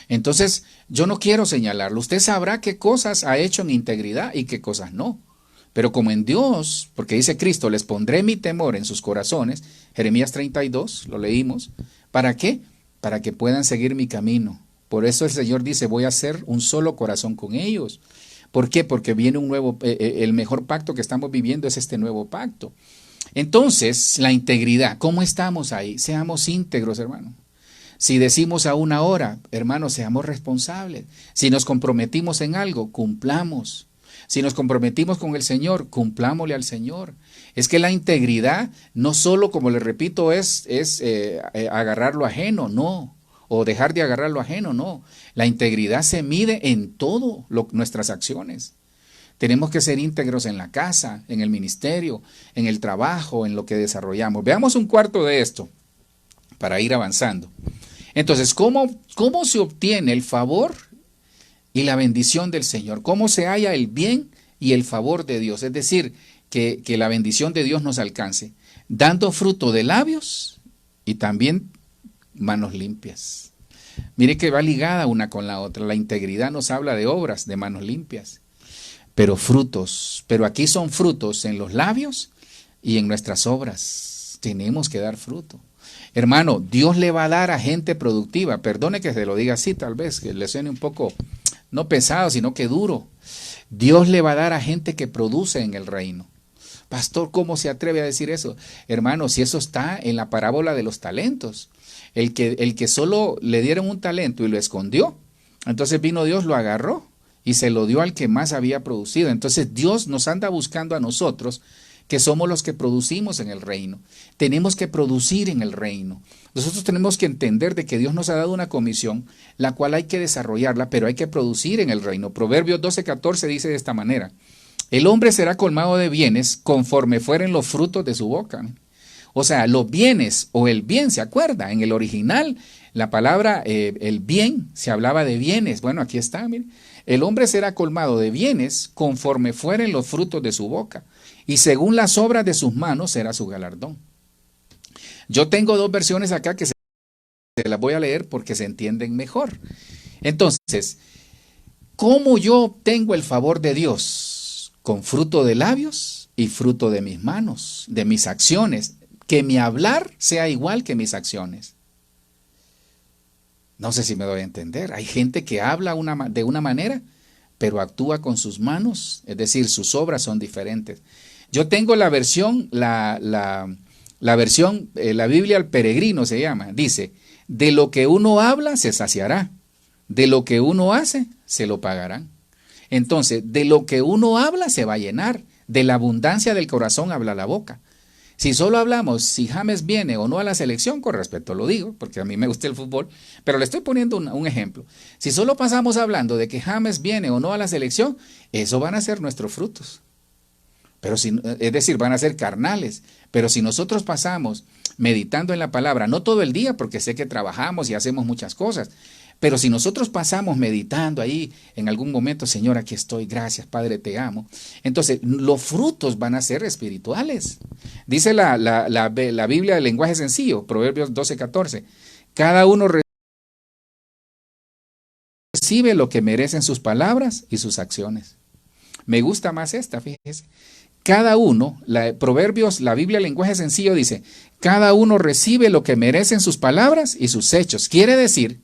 Entonces, yo no quiero señalarlo. Usted sabrá qué cosas ha hecho en integridad y qué cosas no. Pero como en Dios, porque dice Cristo, les pondré mi temor en sus corazones, Jeremías 32, lo leímos, ¿para qué? Para que puedan seguir mi camino. Por eso el Señor dice, voy a hacer un solo corazón con ellos. ¿Por qué? Porque viene un nuevo, el mejor pacto que estamos viviendo es este nuevo pacto. Entonces, la integridad, ¿cómo estamos ahí? Seamos íntegros, hermano. Si decimos a una hora, hermanos, seamos responsables. Si nos comprometimos en algo, cumplamos. Si nos comprometimos con el Señor, cumplámosle al Señor. Es que la integridad no solo, como le repito, es agarrar lo ajeno, no. O dejar de agarrar lo ajeno, no. La integridad se mide en todo nuestras acciones. Tenemos que ser íntegros en la casa, en el ministerio, en el trabajo, en lo que desarrollamos. Veamos un cuarto de esto para ir avanzando. Entonces, ¿cómo se obtiene el favor y la bendición del Señor? ¿Cómo se halla el bien y el favor de Dios? Es decir, que la bendición de Dios nos alcance, dando fruto de labios y también manos limpias. Mire que va ligada una con la otra. La integridad nos habla de obras, de manos limpias, pero frutos. Pero aquí son frutos en los labios y en nuestras obras. Tenemos que dar fruto. Hermano, Dios le va a dar a gente productiva. Perdone que se lo diga así, tal vez, que le suene un poco, no pesado, sino que duro. Dios le va a dar a gente que produce en el reino. Pastor, ¿cómo se atreve a decir eso? Hermano, si eso está en la parábola de los talentos. El que solo le dieron un talento y lo escondió, entonces vino Dios, lo agarró y se lo dio al que más había producido. Entonces Dios nos anda buscando a nosotros, que somos los que producimos en el reino. Tenemos que producir en el reino. Nosotros tenemos que entender de que Dios nos ha dado una comisión, la cual hay que desarrollarla, pero hay que producir en el reino. Proverbios 12:14 dice de esta manera: el hombre será colmado de bienes conforme fueren los frutos de su boca. O sea, los bienes o el bien, ¿se acuerda? En el original, la palabra el bien, se hablaba de bienes. Bueno, aquí está, miren. El hombre será colmado de bienes conforme fueren los frutos de su boca, y según las obras de sus manos será su galardón. Yo tengo dos versiones acá que se las voy a leer porque se entienden mejor. Entonces, ¿cómo yo obtengo el favor de Dios? Con fruto de labios y fruto de mis manos, de mis acciones. Que mi hablar sea igual que mis acciones. No sé si me doy a entender. Hay gente que habla de una manera, pero actúa con sus manos, es decir, sus obras son diferentes. Yo tengo la versión, la Biblia al peregrino se llama. Dice, de lo que uno habla se saciará, de lo que uno hace se lo pagarán. Entonces, de lo que uno habla se va a llenar, de la abundancia del corazón habla la boca. Si solo hablamos si James viene o no a la selección, con respeto lo digo, porque a mí me gusta el fútbol, pero le estoy poniendo un ejemplo. Si solo pasamos hablando de que James viene o no a la selección, eso van a ser nuestros frutos. Pero es decir, van a ser carnales. Pero si nosotros pasamos meditando en la palabra, no todo el día, porque sé que trabajamos y hacemos muchas cosas, Pero si nosotros pasamos meditando ahí en algún momento, Señor, aquí estoy, gracias, Padre, te amo. Entonces, los frutos van a ser espirituales. Dice la Biblia del lenguaje sencillo, Proverbios 12:14. Cada uno recibe lo que merecen sus palabras y sus acciones. Me gusta más esta, fíjese. Cada uno, Proverbios, la Biblia, el lenguaje sencillo dice, cada uno recibe lo que merecen sus palabras y sus hechos. Quiere decir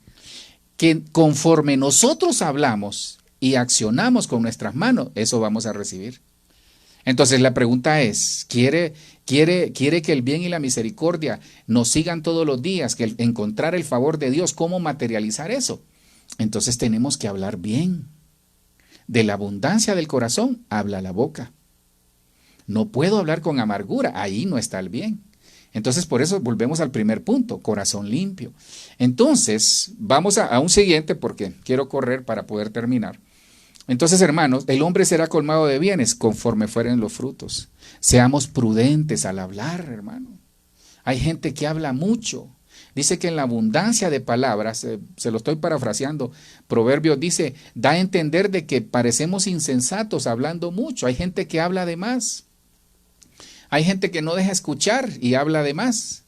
que conforme nosotros hablamos y accionamos con nuestras manos, eso vamos a recibir. Entonces la pregunta es, ¿quiere que el bien y la misericordia nos sigan todos los días, que encontrar el favor de Dios, cómo materializar eso? Entonces tenemos que hablar bien. De la abundancia del corazón habla la boca. No puedo hablar con amargura, ahí no está el bien. Entonces, por eso volvemos al primer punto, corazón limpio. Entonces, vamos a un siguiente porque quiero correr para poder terminar. Entonces, hermanos, el hombre será colmado de bienes conforme fueren los frutos. Seamos prudentes al hablar, hermano. Hay gente que habla mucho. Dice que en la abundancia de palabras, se lo estoy parafraseando, Proverbios dice, da a entender de que parecemos insensatos hablando mucho. Hay gente que habla de más. Hay gente que no deja escuchar y habla de más.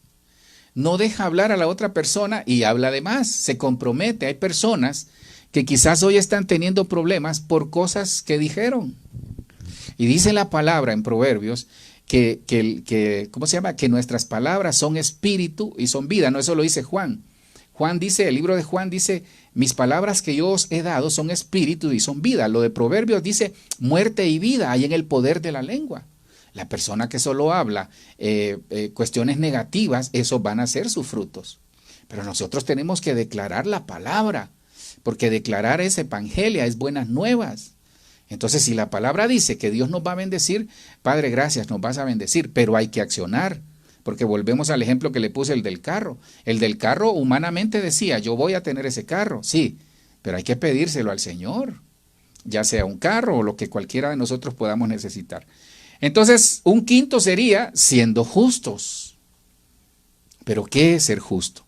No deja hablar a la otra persona y habla de más. Se compromete. Hay personas que quizás hoy están teniendo problemas por cosas que dijeron. Y dice la palabra en Proverbios ¿cómo se llama? Que nuestras palabras son espíritu y son vida. No, eso lo dice Juan. Juan dice, el libro de Juan dice, mis palabras que yo os he dado son espíritu y son vida. Lo de Proverbios dice, muerte y vida hay en el poder de la lengua. La persona que solo habla cuestiones negativas, esos van a ser sus frutos. Pero nosotros tenemos que declarar la palabra, porque declarar es evangelia, es buenas nuevas. Entonces, si la palabra dice que Dios nos va a bendecir, Padre, gracias, nos vas a bendecir, pero hay que accionar, porque volvemos al ejemplo que le puse, el del carro. El del carro humanamente decía, yo voy a tener ese carro, sí, pero hay que pedírselo al Señor, ya sea un carro o lo que cualquiera de nosotros podamos necesitar. Entonces, un quinto sería siendo justos. ¿Pero qué es ser justo?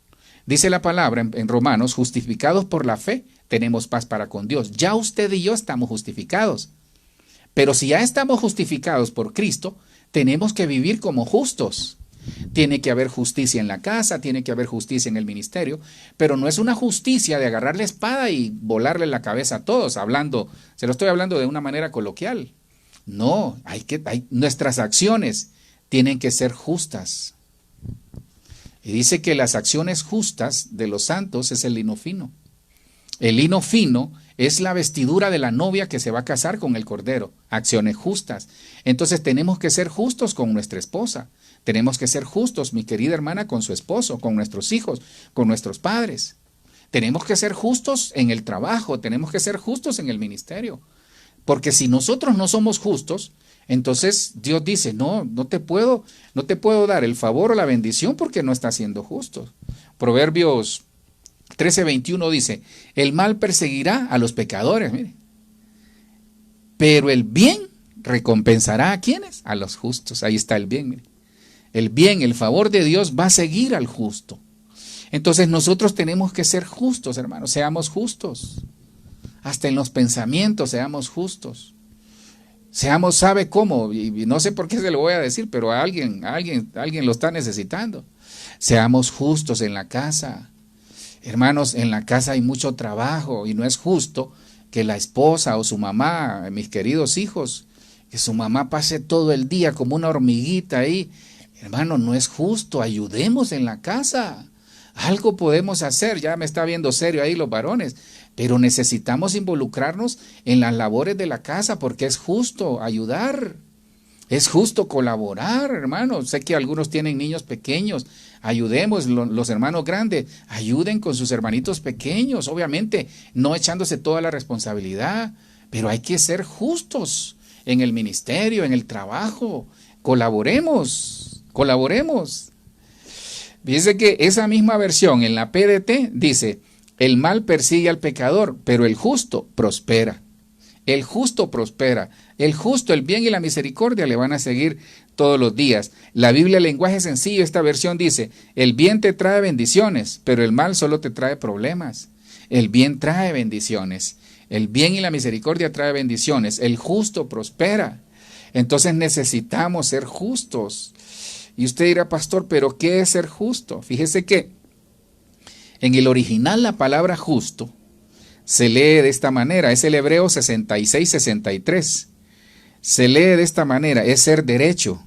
Dice la palabra en Romanos, justificados por la fe, tenemos paz para con Dios. Ya usted y yo estamos justificados. Pero si ya estamos justificados por Cristo, tenemos que vivir como justos. Tiene que haber justicia en la casa, tiene que haber justicia en el ministerio, pero no es una justicia de agarrar la espada y volarle la cabeza a todos, se lo estoy hablando de una manera coloquial. No, nuestras acciones tienen que ser justas. Y dice que las acciones justas de los santos es el lino fino. El lino fino es la vestidura de la novia que se va a casar con el cordero. Acciones justas. Entonces tenemos que ser justos con nuestra esposa. Tenemos que ser justos, mi querida hermana, con su esposo, con nuestros hijos, con nuestros padres. Tenemos que ser justos en el trabajo, tenemos que ser justos en el ministerio. Porque si nosotros no somos justos, entonces Dios dice, no te puedo dar el favor o la bendición porque no estás siendo justo. Proverbios 13:21 dice, el mal perseguirá a los pecadores, mire, pero el bien recompensará ¿a quiénes? A los justos. Ahí está el bien, mire. El bien, el favor de Dios va a seguir al justo. Entonces nosotros tenemos que ser justos, hermanos, seamos justos. Hasta en los pensamientos seamos justos. Seamos, ¿sabe cómo? Y no sé por qué se lo voy a decir, pero alguien lo está necesitando. Seamos justos en la casa. Hermanos, en la casa hay mucho trabajo y no es justo que la esposa o su mamá, mis queridos hijos, que su mamá pase todo el día como una hormiguita ahí. Hermano, no es justo, ayudemos en la casa. Algo podemos hacer, ya me está viendo serio ahí los varones, pero necesitamos involucrarnos en las labores de la casa porque es justo ayudar. Es justo colaborar, hermanos. Sé que algunos tienen niños pequeños. Ayudemos, los hermanos grandes, ayuden con sus hermanitos pequeños. Obviamente, no echándose toda la responsabilidad, pero hay que ser justos en el ministerio, en el trabajo. Colaboremos. Dice que esa misma versión en la PDT dice, el mal persigue al pecador, pero el justo prospera. El justo prospera. El justo, el bien y la misericordia le van a seguir todos los días. La Biblia, lenguaje sencillo, esta versión dice, el bien te trae bendiciones, pero el mal solo te trae problemas. El bien trae bendiciones. El bien y la misericordia trae bendiciones. El justo prospera. Entonces necesitamos ser justos. Y usted dirá, pastor, ¿pero qué es ser justo? Fíjese que en el original la palabra justo se lee de esta manera. Es el Hebreo 66-63. Se lee de esta manera. Es ser derecho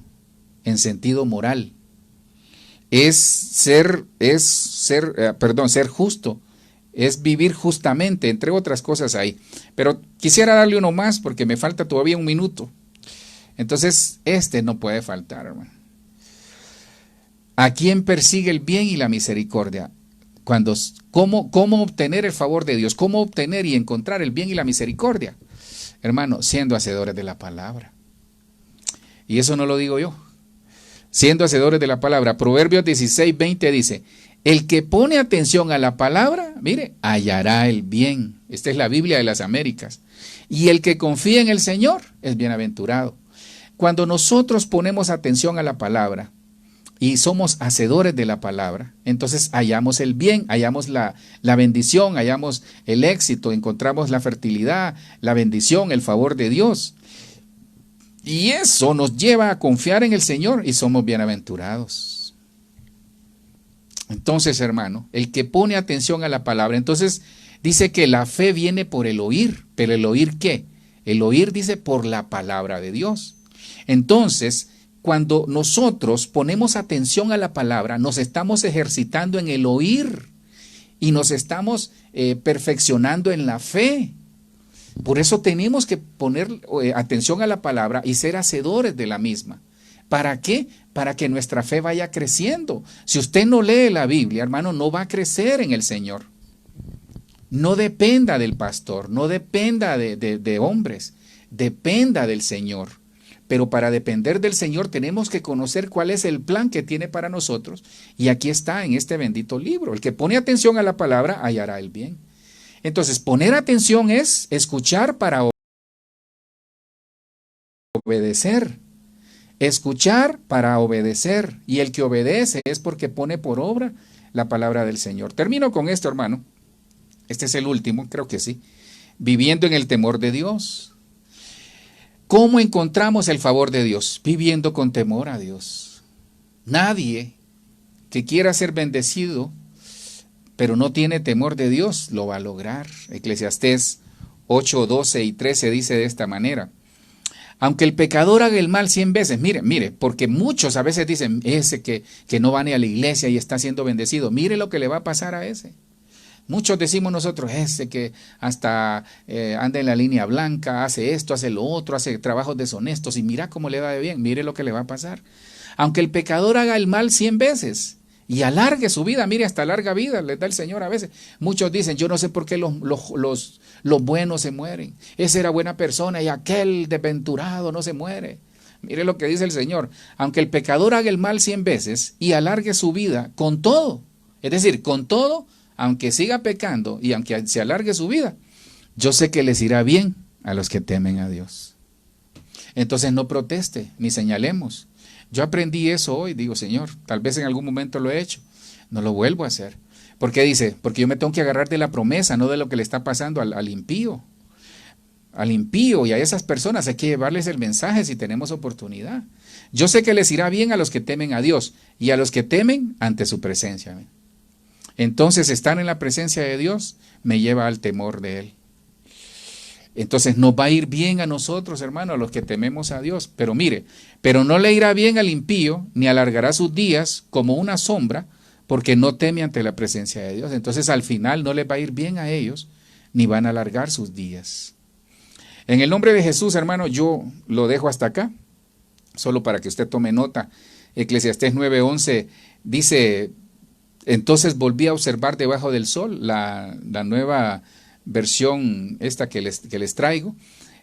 en sentido moral. Ser justo. Es vivir justamente, entre otras cosas ahí. Pero quisiera darle uno más porque me falta todavía un minuto. Entonces, este no puede faltar, hermano. ¿A quién persigue el bien y la misericordia? ¿Cómo obtener el favor de Dios? ¿Cómo obtener y encontrar el bien y la misericordia? Hermano, siendo hacedores de la palabra. Y eso no lo digo yo. Siendo hacedores de la palabra. Proverbios 16:20 dice, el que pone atención a la palabra, mire, hallará el bien. Esta es la Biblia de las Américas. Y el que confía en el Señor es bienaventurado. Cuando nosotros ponemos atención a la palabra y somos hacedores de la palabra, entonces hallamos el bien, hallamos la bendición, hallamos el éxito, encontramos la fertilidad, la bendición, el favor de Dios. Y eso nos lleva a confiar en el Señor y somos bienaventurados. Entonces, hermano, el que pone atención a la palabra, entonces dice que la fe viene por el oír, pero ¿el oír qué? El oír dice por la palabra de Dios. Entonces, cuando nosotros ponemos atención a la palabra, nos estamos ejercitando en el oír y nos estamos perfeccionando en la fe. Por eso tenemos que poner atención a la palabra y ser hacedores de la misma. ¿Para qué? Para que nuestra fe vaya creciendo. Si usted no lee la Biblia, hermano, no va a crecer en el Señor. No dependa del pastor, no dependa de hombres, dependa del Señor. Pero para depender del Señor tenemos que conocer cuál es el plan que tiene para nosotros. Y aquí está en este bendito libro. El que pone atención a la palabra hallará el bien. Entonces, poner atención es escuchar para obedecer. Escuchar para obedecer. Y el que obedece es porque pone por obra la palabra del Señor. Termino con esto, hermano. Este es el último, creo que sí. Viviendo en el temor de Dios. ¿Cómo encontramos el favor de Dios? Viviendo con temor a Dios. Nadie que quiera ser bendecido, pero no tiene temor de Dios, lo va a lograr. Eclesiastés 8, 12 y 13 dice de esta manera. Aunque el pecador haga el mal 100 veces, mire, porque muchos a veces dicen, ese que no va ni a la iglesia y está siendo bendecido, mire lo que le va a pasar a ese. Muchos decimos nosotros, ese que hasta anda en la línea blanca, hace esto, hace lo otro, hace trabajos deshonestos y mira cómo le va de bien, mire lo que le va a pasar. Aunque el pecador haga el mal 100 veces y alargue su vida, mire, hasta larga vida le da el Señor a veces. Muchos dicen, yo no sé por qué los buenos se mueren. Ese era buena persona y aquel desventurado no se muere. Mire lo que dice el Señor. Aunque el pecador haga el mal 100 veces y alargue su vida con todo, es decir, con todo, aunque siga pecando y aunque se alargue su vida, yo sé que les irá bien a los que temen a Dios. Entonces no proteste ni señalemos. Yo aprendí eso hoy, digo, Señor, tal vez en algún momento lo he hecho, no lo vuelvo a hacer. ¿Por qué dice? Porque yo me tengo que agarrar de la promesa, no de lo que le está pasando al impío. Al impío y a esas personas hay que llevarles el mensaje si tenemos oportunidad. Yo sé que les irá bien a los que temen a Dios y a los que temen ante su presencia. Entonces, estar en la presencia de Dios me lleva al temor de Él. Entonces nos va a ir bien a nosotros, hermano, a los que tememos a Dios. Pero mire, pero no le irá bien al impío, ni alargará sus días como una sombra, porque no teme ante la presencia de Dios. Entonces al final no les va a ir bien a ellos, ni van a alargar sus días. En el nombre de Jesús, hermano, yo lo dejo hasta acá, solo para que usted tome nota. Eclesiastés 9:11 dice, entonces volví a observar debajo del sol, la nueva versión esta que les traigo.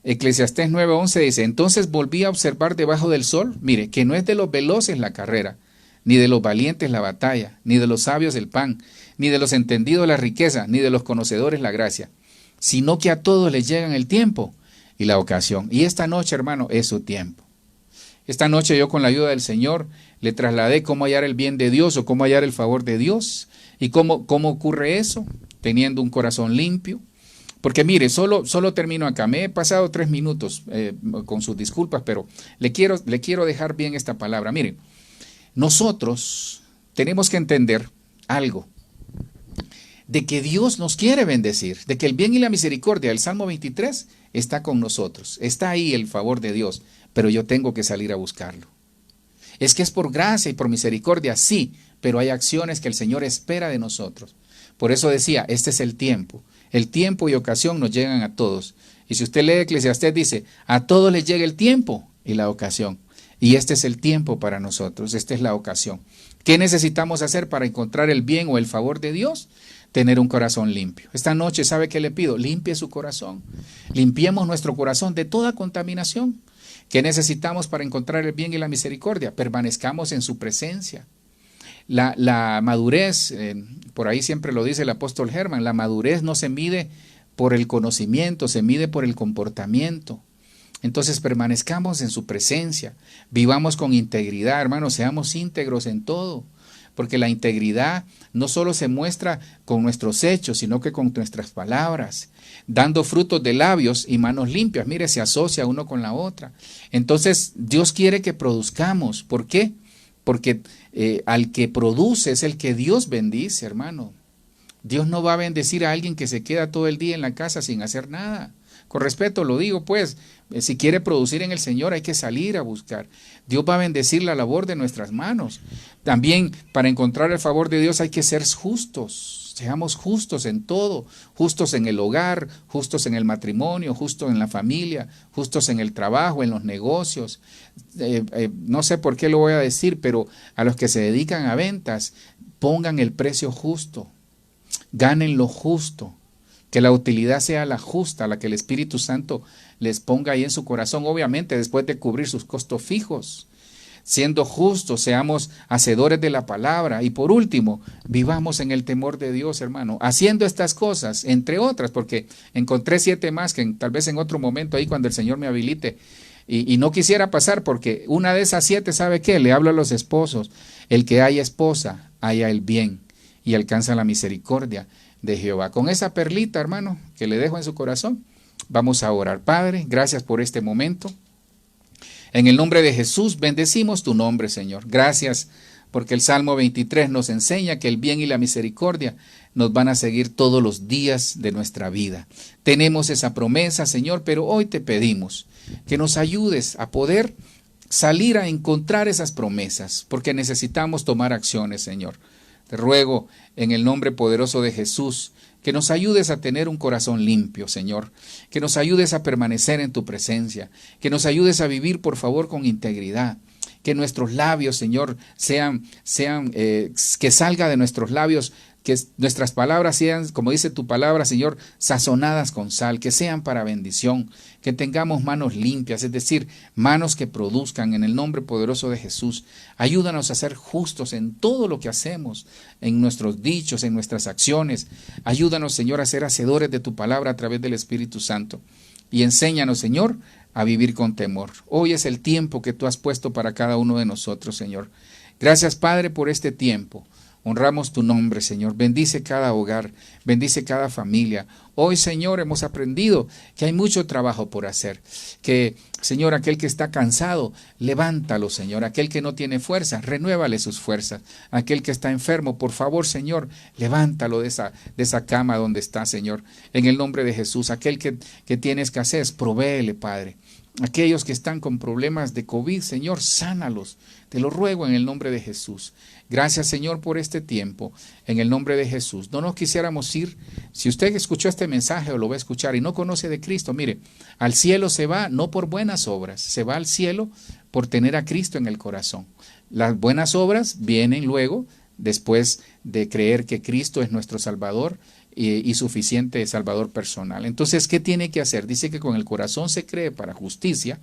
Eclesiastés 9:11 dice, entonces volví a observar debajo del sol, mire, que no es de los veloces la carrera, ni de los valientes la batalla, ni de los sabios el pan, ni de los entendidos la riqueza, ni de los conocedores la gracia, sino que a todos les llegan el tiempo y la ocasión. Y esta noche, hermano, es su tiempo. Esta noche yo con la ayuda del Señor le trasladé cómo hallar el bien de Dios o cómo hallar el favor de Dios. ¿Y cómo ocurre eso? Teniendo un corazón limpio. Porque mire, solo termino acá. Me he pasado 3 minutos con sus disculpas, pero le quiero dejar bien esta palabra. Mire, nosotros tenemos que entender algo, de que Dios nos quiere bendecir, de que el bien y la misericordia del Salmo 23 está con nosotros. Está ahí el favor de Dios, pero yo tengo que salir a buscarlo. Es que es por gracia y por misericordia, sí, pero hay acciones que el Señor espera de nosotros. Por eso decía, este es el tiempo. El tiempo y ocasión nos llegan a todos. Y si usted lee Eclesiastés, dice, a todos les llega el tiempo y la ocasión. Y este es el tiempo para nosotros, esta es la ocasión. ¿Qué necesitamos hacer para encontrar el bien o el favor de Dios? Tener un corazón limpio. Esta noche, ¿sabe qué le pido? Limpie su corazón. Limpiemos nuestro corazón de toda contaminación. ¿Qué necesitamos para encontrar el bien y la misericordia? Permanezcamos en su presencia. La madurez, por ahí siempre lo dice el apóstol Germán, la madurez no se mide por el conocimiento, se mide por el comportamiento. Entonces permanezcamos en su presencia, vivamos con integridad, hermanos, seamos íntegros en todo, porque la integridad no solo se muestra con nuestros hechos, sino que con nuestras palabras, dando frutos de labios y manos limpias. Mire, se asocia uno con la otra. Entonces Dios quiere que produzcamos. ¿Por qué? Porque al que produce es el que Dios bendice, hermano. Dios no va a bendecir a alguien que se queda todo el día en la casa sin hacer nada. Con respeto lo digo, pues, si quiere producir en el Señor hay que salir a buscar. Dios va a bendecir la labor de nuestras manos. También para encontrar el favor de Dios hay que ser justos. Seamos justos en todo, justos en el hogar, justos en el matrimonio, justos en la familia, justos en el trabajo, en los negocios. No sé por qué lo voy a decir, pero a los que se dedican a ventas, pongan el precio justo, ganen lo justo, que la utilidad sea la justa, la que el Espíritu Santo les ponga ahí en su corazón, obviamente después de cubrir sus costos fijos. Siendo justos, seamos hacedores de la palabra. Y por último, vivamos en el temor de Dios, hermano, haciendo estas cosas, entre otras, porque encontré 7 más que tal vez en otro momento ahí cuando el Señor me habilite. Y no quisiera pasar porque una de esas 7, ¿sabe qué? Le hablo a los esposos. El que haya esposa, haya el bien y alcanza la misericordia de Jehová. Con esa perlita, hermano, que le dejo en su corazón, vamos a orar. Padre, gracias por este momento. En el nombre de Jesús, bendecimos tu nombre, Señor. Gracias porque el Salmo 23 nos enseña que el bien y la misericordia nos van a seguir todos los días de nuestra vida. Tenemos esa promesa, Señor, pero hoy te pedimos que nos ayudes a poder salir a encontrar esas promesas, porque necesitamos tomar acciones, Señor. Te ruego en el nombre poderoso de Jesús que nos ayudes a tener un corazón limpio, Señor, que nos ayudes a permanecer en tu presencia, que nos ayudes a vivir, por favor, con integridad, que nuestros labios, Señor, que salga de nuestros labios, que nuestras palabras sean, como dice tu palabra, Señor, sazonadas con sal, que sean para bendición, que tengamos manos limpias, es decir, manos que produzcan en el nombre poderoso de Jesús. Ayúdanos a ser justos en todo lo que hacemos, en nuestros dichos, en nuestras acciones. Ayúdanos, Señor, a ser hacedores de tu palabra a través del Espíritu Santo. Y enséñanos, Señor, a vivir con temor. Hoy es el tiempo que tú has puesto para cada uno de nosotros, Señor. Gracias, Padre, por este tiempo. Honramos tu nombre, Señor. Bendice cada hogar, bendice cada familia. Hoy, Señor, hemos aprendido que hay mucho trabajo por hacer. Que, Señor, aquel que está cansado, levántalo, Señor. Aquel que no tiene fuerza, renuévale sus fuerzas. Aquel que está enfermo, por favor, Señor, levántalo de esa cama donde está, Señor. En el nombre de Jesús. Aquel que tiene escasez, provéele, Padre. Aquellos que están con problemas de COVID, Señor, sánalos. Te lo ruego en el nombre de Jesús. Gracias, Señor, por este tiempo, en el nombre de Jesús. No nos quisiéramos ir, si usted escuchó este mensaje o lo va a escuchar y no conoce de Cristo, mire, al cielo se va no por buenas obras, se va al cielo por tener a Cristo en el corazón. Las buenas obras vienen luego, después de creer que Cristo es nuestro Salvador y suficiente Salvador personal. Entonces, ¿qué tiene que hacer? Dice que con el corazón se cree para justicia,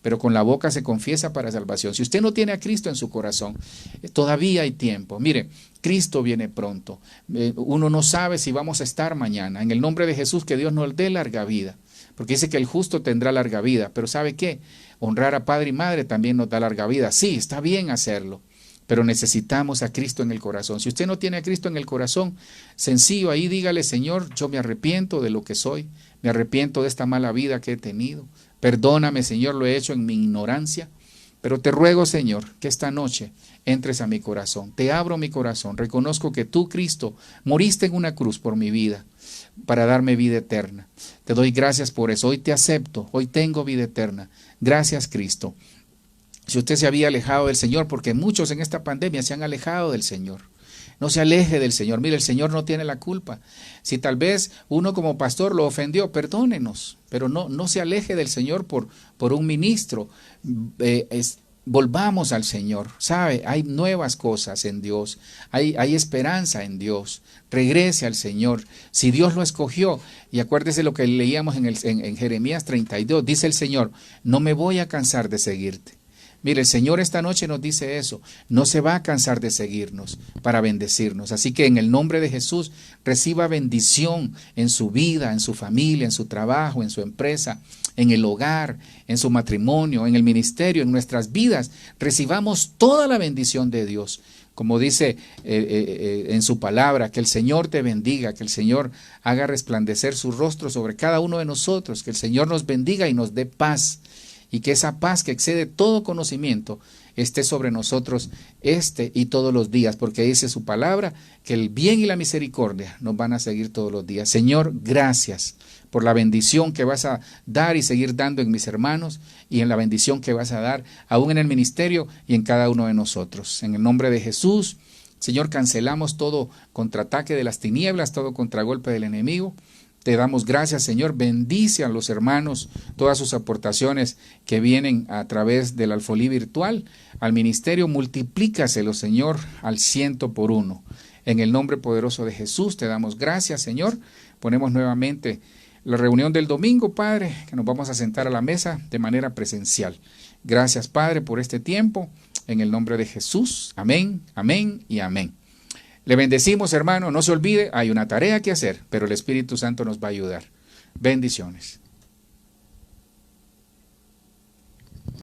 pero con la boca se confiesa para salvación. Si usted no tiene a Cristo en su corazón, todavía hay tiempo. Mire, Cristo viene pronto. Uno no sabe si vamos a estar mañana. En el nombre de Jesús, que Dios nos dé larga vida. Porque dice que el justo tendrá larga vida. Pero ¿sabe qué? Honrar a padre y madre también nos da larga vida. Sí, está bien hacerlo. pero necesitamos a Cristo en el corazón. Si usted no tiene a Cristo en el corazón, sencillo, ahí dígale: Señor, yo me arrepiento de lo que soy, me arrepiento de esta mala vida que he tenido. Perdóname, Señor, lo he hecho en mi ignorancia, pero te ruego, Señor, que esta noche entres a mi corazón. Te abro mi corazón, reconozco que tú, Cristo, moriste en una cruz por mi vida, para darme vida eterna. Te doy gracias por eso. Hoy te acepto, hoy tengo vida eterna. Gracias, Cristo. Si usted se había alejado del Señor, porque muchos en esta pandemia se han alejado del Señor, no se aleje del Señor. Mire, el Señor no tiene la culpa. Si tal vez uno como pastor lo ofendió, perdónenos, pero no se aleje del Señor por un ministro. Volvamos al Señor. ¿Sabe? Hay nuevas cosas en Dios. Hay esperanza en Dios. Regrese al Señor. Si Dios lo escogió, y acuérdese lo que leíamos en Jeremías 32, dice el Señor: no me voy a cansar de seguirte. Mire, el Señor esta noche nos dice eso, no se va a cansar de seguirnos para bendecirnos. Así que en el nombre de Jesús, reciba bendición en su vida, en su familia, en su trabajo, en su empresa, en el hogar, en su matrimonio, en el ministerio, en nuestras vidas. Recibamos toda la bendición de Dios. Como dice en su palabra, que el Señor te bendiga, que el Señor haga resplandecer su rostro sobre cada uno de nosotros, que el Señor nos bendiga y nos dé paz. Y que esa paz que excede todo conocimiento esté sobre nosotros y todos los días, porque dice su palabra que el bien y la misericordia nos van a seguir todos los días. Señor, gracias por la bendición que vas a dar y seguir dando en mis hermanos, y en la bendición que vas a dar aún en el ministerio y en cada uno de nosotros. En el nombre de Jesús, Señor, cancelamos todo contraataque de las tinieblas, todo contragolpe del enemigo. Te damos gracias, Señor. Bendice a los hermanos, todas sus aportaciones que vienen a través del alfolí virtual al ministerio. Multiplícaselo, Señor, al 100 por 1. En el nombre poderoso de Jesús te damos gracias, Señor. Ponemos nuevamente la reunión del domingo, Padre, que nos vamos a sentar a la mesa de manera presencial. Gracias, Padre, por este tiempo. En el nombre de Jesús. Amén, amén y amén. Le bendecimos, hermano. No se olvide, hay una tarea que hacer, pero el Espíritu Santo nos va a ayudar. Bendiciones.